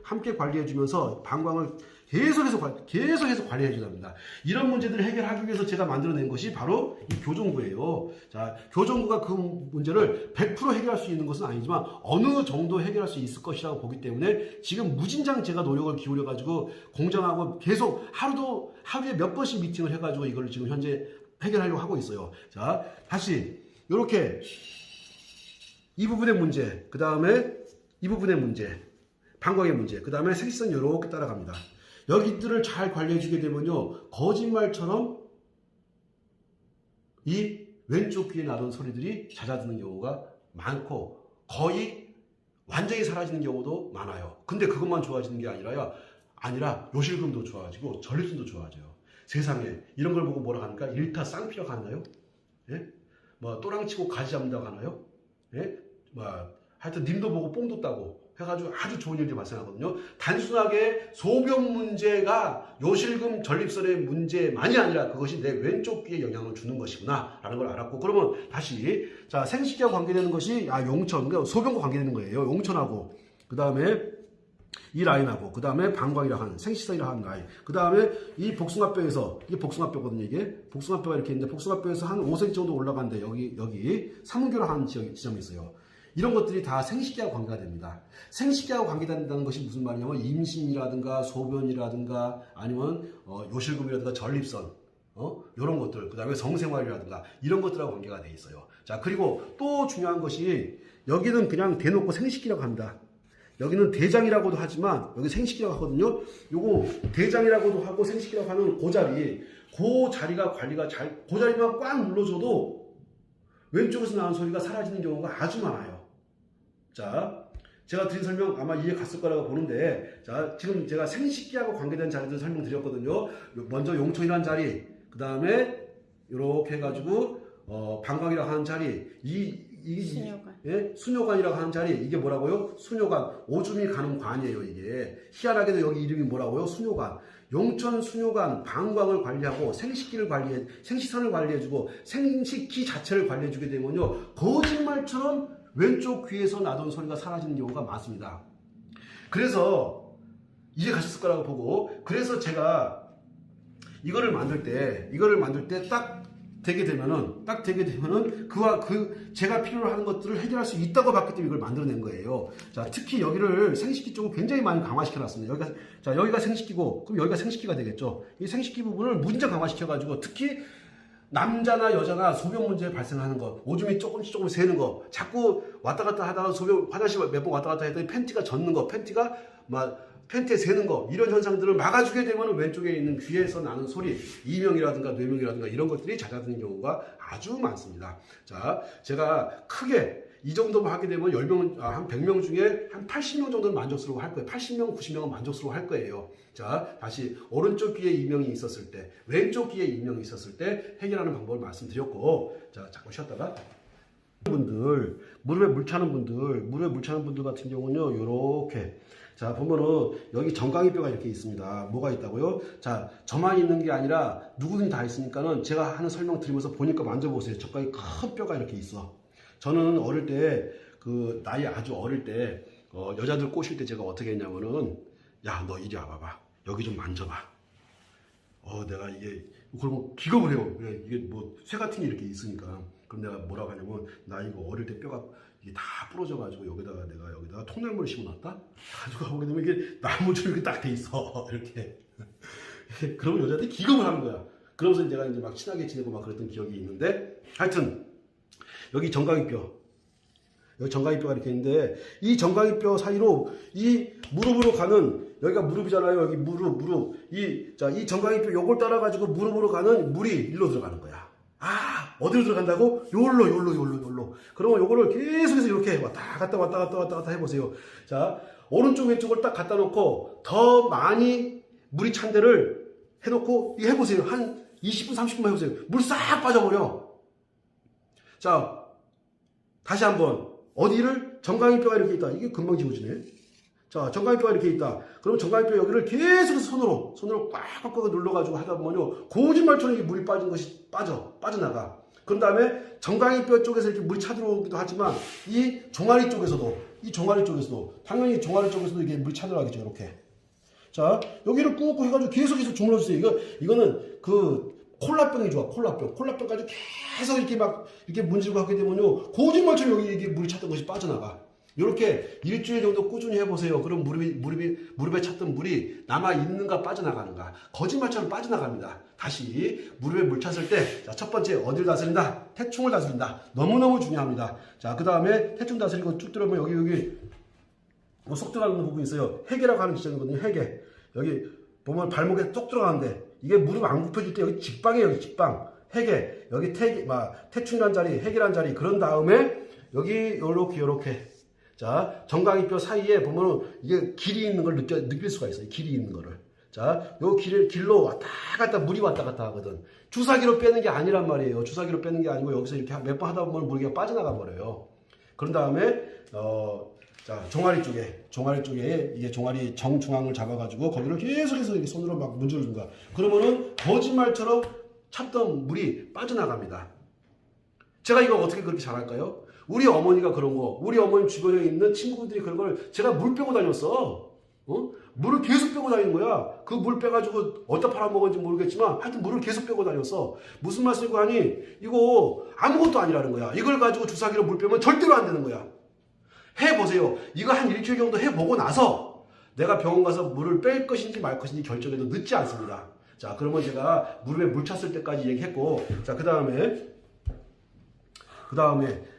함께 관리해주면서 방광을 계속해서 관리해줘야 합니다. 이런 문제들을 해결하기 위해서 제가 만들어낸 것이 바로 이 교정구예요. 자, 교정구가 그 문제를 100% 해결할 수 있는 것은 아니지만 어느 정도 해결할 수 있을 것이라고 보기 때문에 지금 무진장 제가 노력을 기울여가지고 공장하고 계속 하루에 몇 번씩 미팅을 해가지고 이걸 지금 현재 해결하려고 하고 있어요. 자, 다시. 이렇게 이 부분의 문제, 그 다음에 이 부분의 문제, 방광의 문제, 그 다음에 생식선 이렇게 따라갑니다. 여기들을 잘 관리해주게 되면요, 거짓말처럼 이 왼쪽 귀에 나던 소리들이 잦아드는 경우가 많고 거의 완전히 사라지는 경우도 많아요. 근데 그것만 좋아지는 게 아니라 요실금도 좋아지고 전립선도 좋아져요. 세상에 이런 걸 보고 뭐라 하니까 일타 쌍피라고 하나요? 예? 뭐 또랑치고 가지 잡는다고 하나요? 예? 뭐 하여튼 님도 보고 뽕도 따고 해가지고 아주 좋은 일이 발생하거든요. 단순하게 소변 문제가 요실금 전립선의 문제만이 아니라 그것이 내 왼쪽 귀에 영향을 주는 것이구나 라는 걸 알았고, 그러면 다시 자 생식기와 관계되는 것이 용천, 그러니까 소변과 관계되는 거예요. 용천하고 그 다음에 이 라인하고 그 다음에 방광이라 하는 생식선이라 하는 라인, 그 다음에 이 복숭아뼈에서, 이게 복숭아뼈거든요. 이게 복숭아뼈가 이렇게 있는데 복숭아뼈에서 한 5cm 정도 올라가는데 여기 삼문교라 하는 지점이 있어요. 이런 것들이 다 생식기와 관계가 됩니다. 생식기와 관계된다는 것이 무슨 말이냐면 임신이라든가 소변이라든가 아니면 요실금이라든가 전립선 이런 것들, 그 다음에 성생활이라든가 이런 것들하고 관계가 돼 있어요. 자, 그리고 또 중요한 것이 여기는 그냥 대놓고 생식기라고 합니다. 여기는 대장이라고도 하지만 여기 생식기라고 하거든요. 요거 대장이라고도 하고 생식기라고 하는 그 자리가 관리가 그 자리만 꽉 눌러줘도 왼쪽에서 나는 소리가 사라지는 경우가 아주 많아요. 자, 제가 드린 설명 아마 이해 갔을 거라고 보는데, 자, 지금 제가 생식기하고 관계된 자리들 설명드렸거든요. 먼저 용천이라는 자리, 그 다음에 이렇게 해가지고 방광이라고 하는 자리, 수뇨관. 예? 수뇨관이라고 하는 자리, 이게 뭐라고요? 수뇨관, 오줌이 가는 관이에요. 이게 희한하게도 여기 이름이 뭐라고요? 수뇨관. 용천 수뇨관, 방광을 관리하고 생식선을 관리해주고 생식기 자체를 관리해주게 되면요, 거짓말처럼 왼쪽 귀에서 나던 소리가 사라지는 경우가 많습니다. 그래서 이해 가셨을 거라고 보고, 그래서 제가 이거를 만들 때 딱 되게 되면은 제가 필요로 하는 것들을 해결할 수 있다고 봤기 때문에 이걸 만들어낸 거예요. 자, 특히 여기를 생식기 쪽을 굉장히 많이 강화시켜 놨습니다. 여기가 생식기고, 그럼 여기가 생식기가 되겠죠. 이 생식기 부분을 무진장 강화시켜 가지고, 특히 남자나 여자나 소변 문제 발생하는 것, 오줌이 조금씩 새는 거, 자꾸 왔다 갔다 하다가 화장실 몇 번 왔다 갔다 했더니 팬티가 젖는 거, 팬티에 새는 거, 이런 현상들을 막아주게 되면 왼쪽에 있는 귀에서 나는 소리, 이명이라든가 뇌명이라든가 이런 것들이 잦아드는 경우가 아주 많습니다. 자, 제가 크게 이 정도만 하게 되면 한 100명 중에 한 80명 정도는 만족스러워 할 거예요. 80명, 90명은 만족스러워 할 거예요. 자, 다시 오른쪽 귀에 이명이 있었을 때, 왼쪽 귀에 이명이 있었을 때 해결하는 방법을 말씀드렸고, 자, 잠깐 쉬었다가 분들, 무릎에 물 차는 분들 같은 경우는요, 요렇게. 자, 보면은 여기 정강이뼈가 이렇게 있습니다. 뭐가 있다고요? 자, 저만 있는 게 아니라 누구든지 다 있으니까는 제가 하는 설명 드리면서 보니까 만져보세요. 저까지 큰 뼈가 이렇게 있어. 저는 어릴 때, 나이 아주 어릴 때, 여자들 꼬실 때 제가 어떻게 했냐면은, 야, 너 이리 와봐봐. 여기 좀 만져봐. 내가 이게, 그러면 기겁을 해요. 이게 뭐, 쇠 같은 게 이렇게 있으니까. 그럼 내가 뭐라고 하냐면, 나 이거 어릴 때 뼈가 이게 다 부러져가지고 내가 여기다가 통나무를 심어놨다? 가지고 가보게 되면 이게 나무처럼 이렇게 딱 돼 있어. 이렇게. 그러면 여자한테 기겁을 하는 거야. 그러면서 제가 이제 막 친하게 지내고 막 그랬던 기억이 있는데, 하여튼, 여기 정강이뼈가 이렇게 있는데, 이 정강이뼈 사이로 이 무릎으로 가는, 여기가 무릎이잖아요. 여기 무릎. 이 정강이뼈 요걸 따라가지고 무릎으로 가는 물이 일로 들어가는 거야. 어디로 들어간다고? 요로. 그러면 요거를 계속해서 이렇게 왔다 갔다 해보세요. 자, 오른쪽 왼쪽을 딱 갖다 놓고 더 많이 물이 찬 데를 해놓고 해보세요. 한 20분, 30분만 해보세요. 물 싹 빠져버려. 자, 다시 한번. 어디를? 정강이뼈가 이렇게 있다. 이게 금방 지워지네. 자, 정강이뼈가 이렇게 있다. 그럼 정강이뼈 여기를 계속해서 손으로 꽉 눌러가지고 하다 보면요, 거짓말처럼 이게 물이 빠진 것이 빠져나가. 그런 다음에 정강이뼈 쪽에서 이렇게 물이 차들어오기도 하지만, 이 종아리 쪽에서도, 당연히 종아리 쪽에서도 이게 물이 차들어가겠죠, 이렇게. 자, 여기를 꾹꾹 해가지고 계속해서 주물러주세요. 이거는 콜라병이 좋아, 콜라병. 콜라병까지 계속 이렇게 문지르고 하게 되면요, 거짓말처럼 여기 이게 물이 찼던 것이 빠져나가. 이렇게 일주일 정도 꾸준히 해보세요. 그럼 무릎에 찼던 물이 남아있는가 빠져나가는가. 거짓말처럼 빠져나갑니다. 다시 무릎에 물 찼을 때, 자, 첫 번째 어디를 다스린다? 태충을 다스린다. 너무너무 중요합니다. 자, 그 다음에 태충 다스리고 쭉 들어보면 여기 속 들어가는 부분이 있어요. 해계라고 하는 지점이거든요. 해계. 여기 보면 발목에 쏙 들어가는데, 이게 무릎 안 굽혀질 때 여기 직방이에요. 여기 직방. 해계. 여기 태충이란 자리, 해계란 자리. 그런 다음에 여기 요렇게. 자, 정강이뼈 사이에 보면은 이게 길이 있는 걸 느낄 수가 있어요. 길이 있는 거를. 자, 요 길로 왔다 갔다 물이 왔다 갔다 하거든. 주사기로 빼는 게 아니란 말이에요. 주사기로 빼는 게 아니고 여기서 이렇게 몇 번 하다 보면 물기가 빠져나가 버려요. 그런 다음에 자, 종아리 쪽에 이게 종아리 정중앙을 잡아가지고 거기를 계속해서 이렇게 손으로 막 문질러준 거야. 그러면은 거짓말처럼 찾던 물이 빠져나갑니다. 제가 이거 어떻게 그렇게 잘할까요? 우리 어머니가 그런 거, 우리 어머니 주변에 있는 친구들이 그런 걸 제가 물 빼고 다녔어. 물을 계속 빼고 다니는 거야. 그 물 빼가지고 어디다 팔아먹었는지 모르겠지만 하여튼 물을 계속 빼고 다녔어. 무슨 말씀이고 하니 이거 아무것도 아니라는 거야. 이걸 가지고 주사기로 물 빼면 절대로 안 되는 거야. 해보세요. 이거 한 일주일 정도 해보고 나서 내가 병원 가서 물을 뺄 것인지 말 것인지 결정해도 늦지 않습니다. 자, 그러면 제가 무릎에 물 찼을 때까지 얘기했고, 자, 그 다음에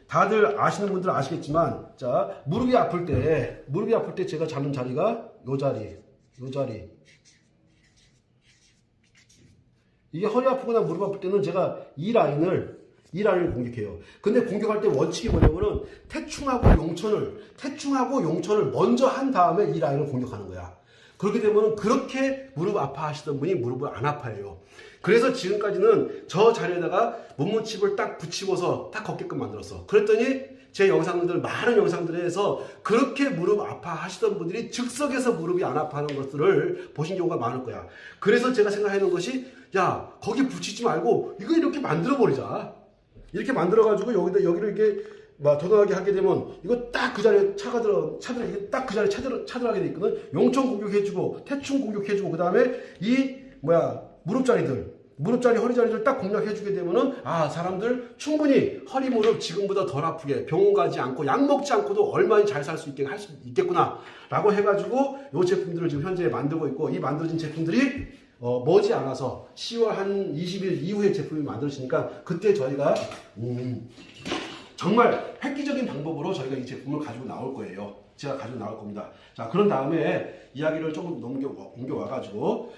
다들 아시는 분들은 아시겠지만, 자, 무릎이 아플 때 제가 잡는 자리가 요 자리. 이게 허리 아프거나 무릎 아플 때는 제가 이 라인을 공격해요. 근데 공격할 때 원칙이 뭐냐면은 태충하고 용천을 먼저 한 다음에 이 라인을 공격하는 거야. 그렇게 되면 그렇게 무릎 아파하시던 분이 무릎을 안 아파해요. 그래서 지금까지는 저 자리에다가 문문칩을 딱 붙이고서 딱 걷게끔 만들었어. 그랬더니 제 많은 영상들에서 그렇게 무릎 아파하시던 분들이 즉석에서 무릎이 안 아파하는 것들을 보신 경우가 많을 거야. 그래서 제가 생각해놓은 것이, 야, 거기 붙이지 말고 이거 이렇게 만들어버리자. 이렇게 만들어가지고 여기를 이렇게 막 도전하게 하게 되면 이거 딱 그 자리에 딱 그 자리에 차들하게 돼 있거든. 용천 공격해주고 태충 공격해주고 그 다음에 무릎자리 허리자리를 딱 공략해주게 되면은 사람들 충분히 허리 무릎 지금보다 덜 아프게 병원 가지 않고 약 먹지 않고도 얼마나 잘 살 수 있게 할 수 있겠구나 라고 해가지고 이 제품들을 지금 현재 만들고 있고, 이 만들어진 제품들이 머지않아서 10월 한 20일 이후에 제품이 만들어지니까 그때 저희가 정말 획기적인 방법으로 저희가 이 제품을 가지고 나올 거예요. 제가 가지고 나올 겁니다. 자, 그런 다음에 이야기를 조금 옮겨와가지고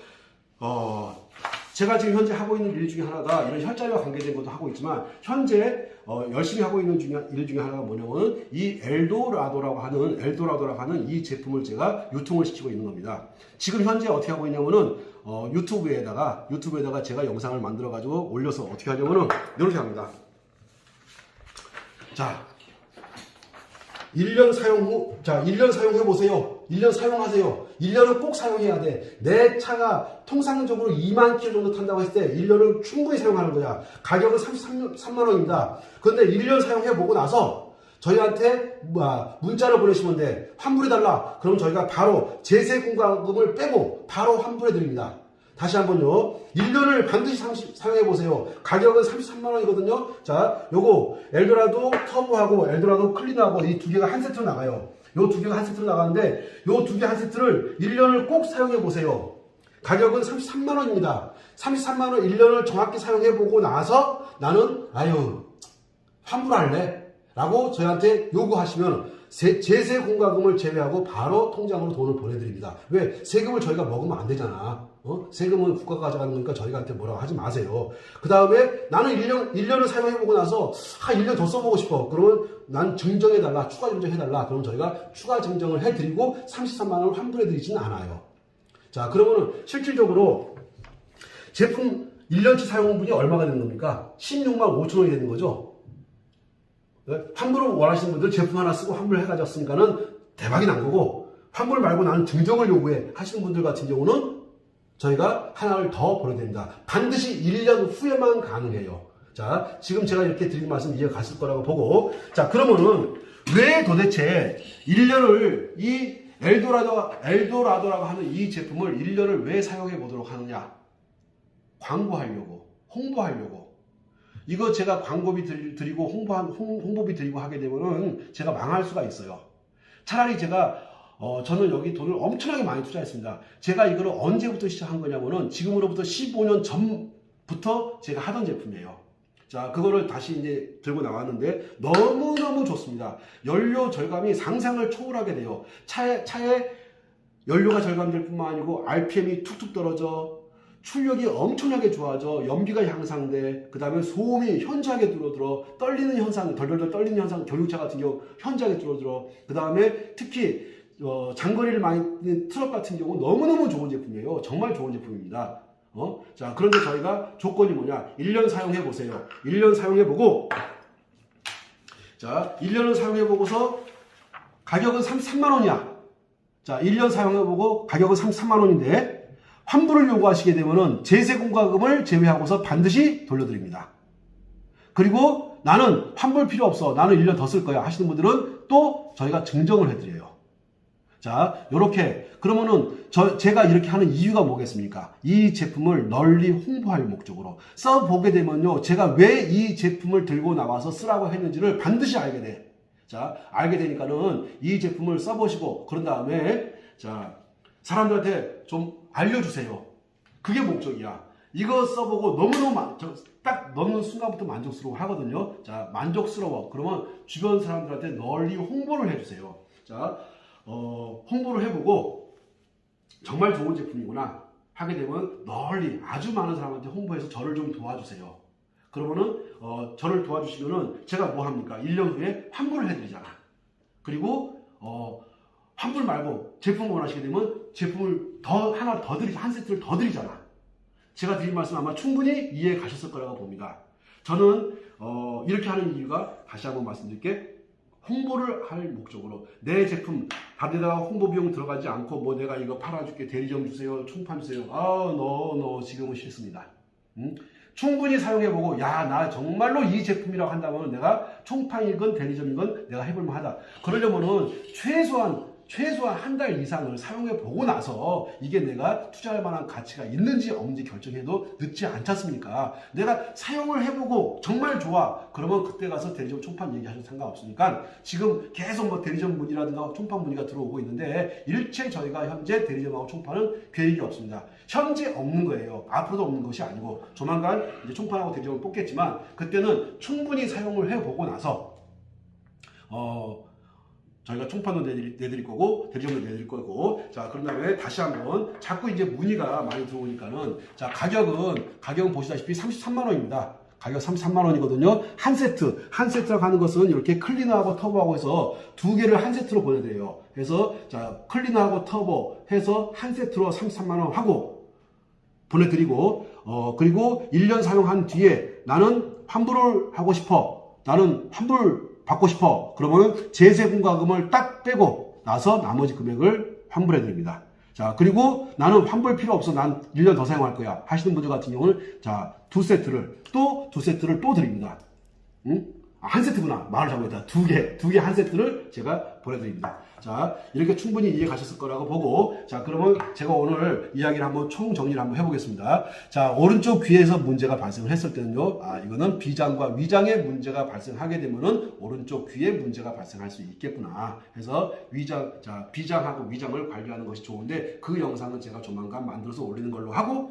제가 지금 현재 하고 있는 일 중에 하나가 이런 혈자리와 관계된 것도 하고 있지만, 현재 열심히 하고 있는 일 중에 하나가 뭐냐면 이 엘도라도라고 하는 이 제품을 제가 유통을 시키고 있는 겁니다. 지금 현재 어떻게 하고 있냐면은 유튜브에다가 제가 영상을 만들어 가지고 올려서 어떻게 하냐면은 이렇게 합니다. 자, 1년 사용해 보세요. 1년 사용하세요. 1년은 꼭 사용해야 돼. 내 차가 통상적으로 2만 킬로 정도 탄다고 했을 때 1년을 충분히 사용하는 거야. 가격은 33만 원입니다. 그런데 1년 사용해 보고 나서 저희한테 문자를 보내시면 돼. 환불해달라. 그럼 저희가 바로 제세 공과금을 빼고 바로 환불해 드립니다. 다시 한번요. 1년을 반드시 사용해 보세요. 가격은 33만 원이거든요. 자, 요거 엘도라도 터보하고 엘도라도 클린하고 이 두 개가 한 세트로 나가요. 요 두 개가 한 세트로 나가는데 요 두 개 한 세트를 1년을 꼭 사용해 보세요. 가격은 33만 원입니다. 33만 원 1년을 정확히 사용해 보고 나서 나는 환불할래 라고 저희한테 요구하시면 제세 공과금을 제외하고 바로 통장으로 돈을 보내드립니다. 왜? 세금을 저희가 먹으면 안 되잖아. 세금은 국가가 가져가는 거니까 저희한테 뭐라고 하지 마세요. 그 다음에 나는 1년을 사용해보고 나서 1년 더 써보고 싶어. 그러면 난 증정해달라. 추가 증정해달라. 그럼 저희가 추가 증정을 해드리고 33만 원을 환불해드리지는 않아요. 자, 그러면은 실질적으로 제품 1년치 사용분이 얼마가 되는 겁니까? 16만 5천 원이 되는 거죠. 환불을 원하시는 분들 제품 하나 쓰고 환불을 해가졌으니까는 대박이 난 거고, 환불 말고 나는 증정을 요구해 하시는 분들 같은 경우는 저희가 하나를 더 보내드립니다. 반드시 1년 후에만 가능해요. 자, 지금 제가 이렇게 드린 말씀 이해갔을 거라고 보고, 자, 그러면은 왜 도대체 1년을 이 엘도라도라고 하는 이 제품을 1년을 왜 사용해 보도록 하느냐? 광고하려고, 홍보하려고. 이거 제가 광고비 드리고 홍보비 드리고 하게 되면은 제가 망할 수가 있어요. 차라리 저는 여기 돈을 엄청나게 많이 투자했습니다. 제가 이거를 언제부터 시작한 거냐면은 지금으로부터 15년 전부터 제가 하던 제품이에요. 자, 그거를 다시 이제 들고 나왔는데 너무너무 좋습니다. 연료 절감이 상상을 초월하게 돼요. 차에 연료가 절감될 뿐만 아니고 RPM이 툭툭 떨어져, 출력이 엄청나게 좋아져, 연비가 향상돼, 그 다음에 소음이 현저하게 줄어들어, 떨리는 현상, 덜덜덜 떨리는 현상, 경유차 같은 경우 현저하게 줄어들어, 그 다음에 특히 장거리를 많이 뛰는 트럭 같은 경우 너무너무 좋은 제품이에요. 정말 좋은 제품입니다. 자, 그런데 저희가 조건이 뭐냐? 1년 사용해 보세요. 1년 사용해 보고, 자, 1년을 사용해 보고서 가격은 33만 원이야. 자, 1년 사용해 보고 가격은 33만 원인데, 환불을 요구하시게 되면은 제세공과금을 제외하고서 반드시 돌려드립니다. 그리고 나는 환불 필요 없어. 나는 1년 더 쓸 거야. 하시는 분들은 또 저희가 증정을 해드려요. 자, 요렇게. 그러면은 제가 이렇게 하는 이유가 뭐겠습니까? 이 제품을 널리 홍보할 목적으로 써보게 되면요, 제가 왜 이 제품을 들고 나와서 쓰라고 했는지를 반드시 알게 돼. 자, 알게 되니까는 이 제품을 써보시고, 그런 다음에, 자, 사람들한테 좀 알려주세요. 그게 목적이야. 이거 써보고 너무너무 딱 넣는 순간부터 만족스러워 하거든요. 자, 만족스러워. 그러면 주변 사람들한테 널리 홍보를 해주세요. 자, 홍보를 해보고 정말 좋은 제품이구나 하게 되면 널리 아주 많은 사람한테 홍보해서 저를 좀 도와주세요. 그러면은 저를 도와주시면은 제가 뭐 합니까? 1년 후에 환불을 해드리잖아. 그리고 환불 말고 제품 원하시게 되면 제품을 하나 더 드리자, 한 세트를 더 드리잖아. 제가 드린 말씀 아마 충분히 이해해 가셨을 거라고 봅니다. 저는 이렇게 하는 이유가 다시 한번 말씀드릴게, 홍보를 할 목적으로 내 제품 다데다가 홍보 비용 들어가지 않고 뭐 내가 이거 팔아줄게, 대리점 주세요, 총판 주세요. 너 지금은 싫습니다. 충분히 사용해보고, 야, 나 정말로 이 제품이라고 한다면 내가 총판이건 대리점이건 내가 해볼만 하다. 그러려면은 최소한 한 달 이상을 사용해보고 나서 이게 내가 투자할 만한 가치가 있는지 없는지 결정해도 늦지 않지 않습니까? 내가 사용을 해보고 정말 좋아. 그러면 그때 가서 대리점 총판 얘기하셔도 상관없으니까 지금 계속 뭐 대리점 문의라든가 총판 문의가 들어오고 있는데 일체 저희가 현재 대리점하고 총판은 계획이 없습니다. 현재 없는 거예요. 앞으로도 없는 것이 아니고 조만간 이제 총판하고 대리점을 뽑겠지만 그때는 충분히 사용을 해보고 나서 저희가 총판도 내드릴 거고, 대리점도 내드릴 거고, 자, 그런 다음에 다시 한번, 자꾸 이제 문의가 많이 들어오니까는, 자, 가격은 보시다시피 33만원입니다. 가격 33만원이거든요. 한 세트라고 하는 것은 이렇게 클리너하고 터보하고 해서 두 개를 한 세트로 보내드려요. 그래서, 자, 클리너하고 터보 해서 한 세트로 33만원 하고 보내드리고, 그리고 1년 사용한 뒤에 나는 환불을 하고 싶어. 나는 환불 받고 싶어. 그러면 제세공과금을 딱 빼고 나서 나머지 금액을 환불해 드립니다. 자, 그리고 나는 환불 필요 없어. 난 1년 더 사용할 거야. 하시는 분들 같은 경우는 자, 두 세트를 또 드립니다. 한 세트구나. 말을 잘못했다. 두 개 한 세트를 제가 보내드립니다. 자, 이렇게 충분히 이해 가셨을 거라고 보고, 자, 그러면 제가 오늘 이야기를 한번 총정리를 한번 해보겠습니다. 자, 오른쪽 귀에서 문제가 발생을 했을 때는요, 이거는 비장과 위장에 문제가 발생하게 되면은 오른쪽 귀에 문제가 발생할 수 있겠구나. 해서 비장하고 위장을 관리하는 것이 좋은데 그 영상은 제가 조만간 만들어서 올리는 걸로 하고,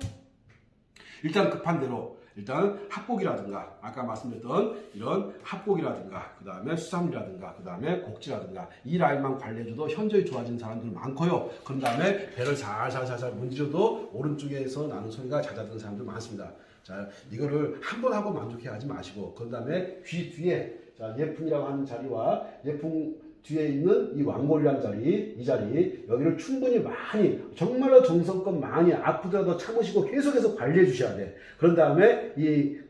일단 급한 대로 일단 합곡이라든가 아까 말씀드렸던 이런 합곡이라든가 그 다음에 수삼이라든가 그 다음에 곡지라든가 이 라인만 관리해줘도 현저히 좋아지는 사람들 많고요. 그런 다음에 배를 살살살살 문지르도 오른쪽에서 나는 소리가 잦아드는 사람들 많습니다. 자, 이거를 한 번 하고 만족해 하지 마시고, 그런 다음에 귀 뒤에, 자, 예풍이라고 하는 자리와 예풍 뒤에 있는 이 왕골이라는 자리, 이 자리, 여기를 충분히 많이, 정말로 정성껏 많이 아프더라도 참으시고 계속해서 관리해 주셔야 돼. 그런 다음에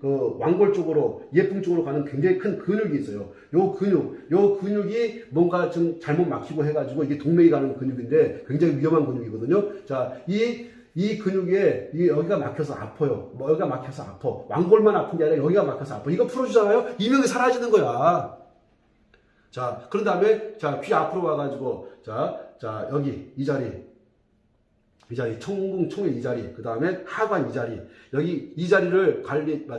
그 왕골 쪽으로, 예풍 쪽으로 가는 굉장히 큰 근육이 있어요. 요 근육이 뭔가 좀 잘못 막히고 해가지고 이게 동맥이 가는 근육인데 굉장히 위험한 근육이거든요. 자, 이 근육에 여기가 막혀서 아파요. 뭐 여기가 막혀서 아파. 왕골만 아픈 게 아니라 여기가 막혀서 아파. 이거 풀어주잖아요. 이명이 사라지는 거야. 자, 그런 다음에, 자, 귀 앞으로 와가지고, 자, 여기, 이 자리, 총의 이 자리, 그 다음에 하관 이 자리, 여기, 이 자리를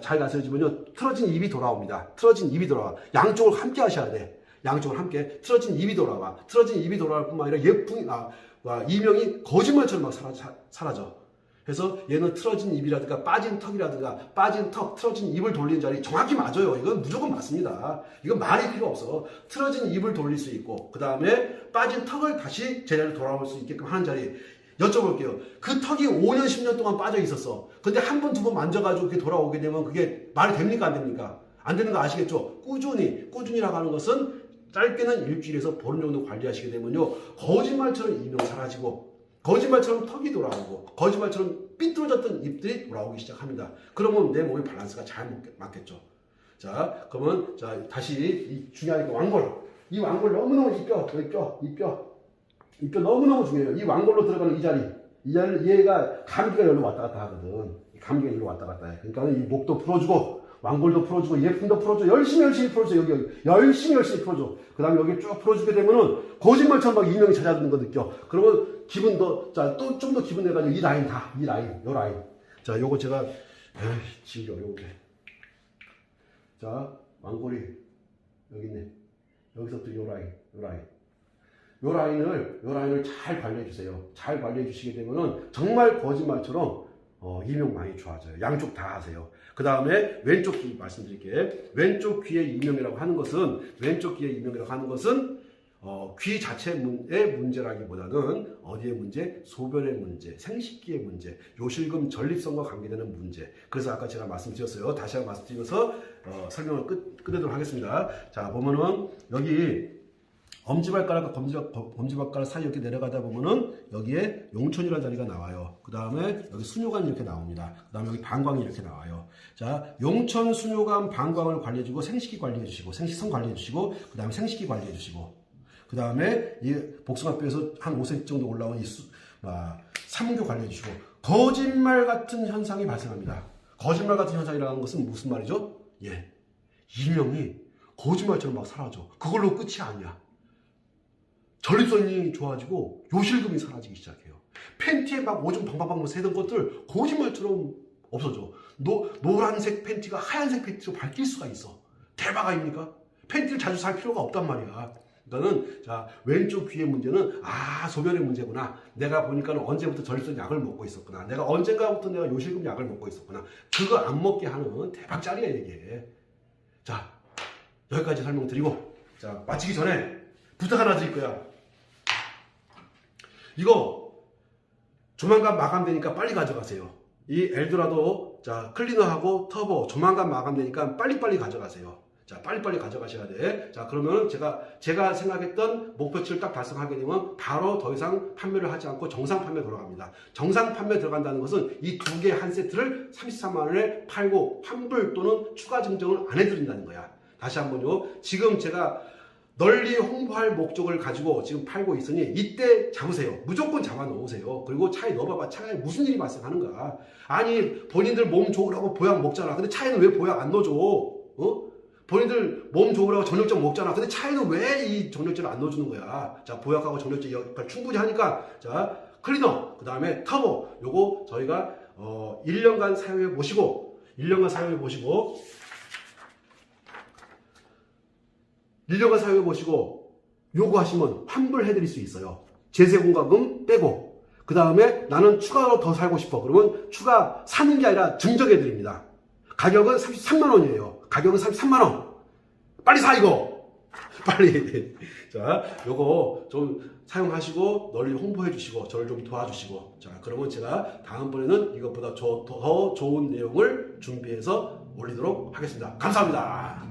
잘 다스려주면요, 틀어진 입이 돌아옵니다. 틀어진 입이 돌아와. 양쪽을 함께 하셔야 돼. 양쪽을 함께. 틀어진 입이 돌아와. 틀어진 입이 돌아올 뿐만 아니라 이명이 거짓말처럼 막 사라져. 그래서 얘는 틀어진 입이라든가 빠진 턱이라든가 빠진 턱, 틀어진 입을 돌리는 자리 정확히 맞아요. 이건 무조건 맞습니다. 이건 말이 필요 없어. 틀어진 입을 돌릴 수 있고 그 다음에 빠진 턱을 다시 제자리로 돌아올 수 있게끔 하는 자리. 여쭤볼게요. 그 턱이 5년, 10년 동안 빠져 있었어. 근데 한 번, 두 번 만져가지고 그게 돌아오게 되면 그게 말이 됩니까? 안 됩니까? 안 되는 거 아시겠죠? 꾸준히라고 하는 것은 짧게는 일주일에서 보름 정도 관리하시게 되면요. 거짓말처럼 이명 사라지고 거짓말처럼 턱이 돌아오고 거짓말처럼 삐뚤어졌던 입들이 돌아오기 시작합니다. 그러면 내 몸의 밸런스가 잘 맞겠죠. 자, 그러면 자 다시 이 중요한 왕골. 이 왕골 너무너무 이 뼈 너무너무 중요해요. 이 왕골로 들어가는 이 자리를 얘가 감기가 여기로 왔다 갔다 하거든. 감기가 여기로 왔다 갔다 해. 그러니까 이 목도 풀어주고 왕골도 풀어주고 예품도 풀어줘. 열심히 풀어줘. 여기 열심히 풀어줘. 그 다음에 여기 쭉 풀어주게 되면은 거짓말처럼 막 이명이 찾아드는 거 느껴. 그러면 기분 더, 자, 또 좀 더 기분 내가지고 이 라인. 요 라인. 자, 요거 제가, 지우기 어려운데. 자, 왕골이 여기 있네. 여기서부터 요 라인. 요 라인을 잘 관리해 주세요. 잘 관리해 주시게 되면은 정말 거짓말처럼 이명 많이 좋아져요. 양쪽 다 하세요. 그 다음에 왼쪽 귀 말씀드릴게요. 왼쪽 귀의 이명이라고 하는 것은 귀 자체의 문제라기보다는 어디의 문제? 소변의 문제, 생식기의 문제, 요실금 전립선과 관계되는 문제. 그래서 아까 제가 말씀드렸어요. 다시 한번 말씀드리면서 설명을 끝내도록 하겠습니다. 자, 보면은 여기 엄지발가락과 검지발가락 사이 이렇게 내려가다 보면은 여기에 용촌이라는 자리가 나와요. 그 다음에 여기 수뇨관이 이렇게 나옵니다. 그 다음에 여기 방광이 이렇게 나와요. 자, 용촌, 수뇨관, 방광을 관리해주고 생식기 관리해주시고 생식선 관리해주시고 그 다음에 생식기 관리해주시고 그 다음에 이 복숭아뼈에서 한 5cm 정도 올라온 이 삼교 관리해주시고 거짓말 같은 현상이 발생합니다. 거짓말 같은 현상이라는 것은 무슨 말이죠? 예, 이명이 거짓말처럼 막 사라져. 그걸로 끝이 아니야. 전립선이 좋아지고 요실금이 사라지기 시작해요. 팬티에 막 오줌 방방방 새던 것들 거짓말처럼 없어져. 노란색 팬티가 하얀색 팬티로 바뀔 수가 있어. 대박 아닙니까? 팬티를 자주 살 필요가 없단 말이야. 그러니까는 자 왼쪽 귀의 문제는 소변의 문제구나. 내가 보니까는 언제부터 전립선 약을 먹고 있었구나. 내가 언젠가부터 내가 요실금 약을 먹고 있었구나. 그거 안 먹게 하는 대박짜리야 이게. 자 여기까지 설명드리고 자 마치기 전에 부탁 하나 드릴 거야. 이거 조만간 마감되니까 빨리 가져가세요. 이 엘도라도 자 클리너하고 터보 조만간 마감되니까 빨리빨리 가져가세요. 자 빨리빨리 가져가셔야 돼. 자 그러면 제가 생각했던 목표치를 딱 달성하게 되면 바로 더 이상 판매를 하지 않고 정상 판매 들어갑니다. 정상 판매 들어간다는 것은 이 두 개 한 세트를 33만 원에 팔고 환불 또는 추가 증정을 안 해드린다는 거야. 다시 한번요. 지금 제가 널리 홍보할 목적을 가지고 지금 팔고 있으니 이때 잡으세요. 무조건 잡아 놓으세요. 그리고 차에 넣어봐봐. 차에 무슨 일이 발생하는가. 아니 본인들 몸 좋으라고 보약 먹잖아. 근데 차에는 왜 보약 안 넣어줘? 본인들 몸 좋으라고 정력제 먹잖아. 근데 차에는 왜 이 정력제를 안 넣어주는 거야? 자 보약하고 정력제 역할 충분히 하니까 자 클리너 그 다음에 터보 요거 저희가 1년간 사용해 보시고 1년간 사용해 보시고 요거 하시면 환불해 드릴 수 있어요. 제세공과금 빼고 그 다음에 나는 추가로 더 살고 싶어. 그러면 추가 사는 게 아니라 증정해 드립니다. 가격은 33만 원이에요. 가격은 33만 원. 빨리 사 이거. 빨리. 자, 요거 좀 사용하시고 널리 홍보해 주시고 저를 좀 도와주시고 자, 그러면 제가 다음번에는 이것보다 더 좋은 내용을 준비해서 올리도록 하겠습니다. 감사합니다.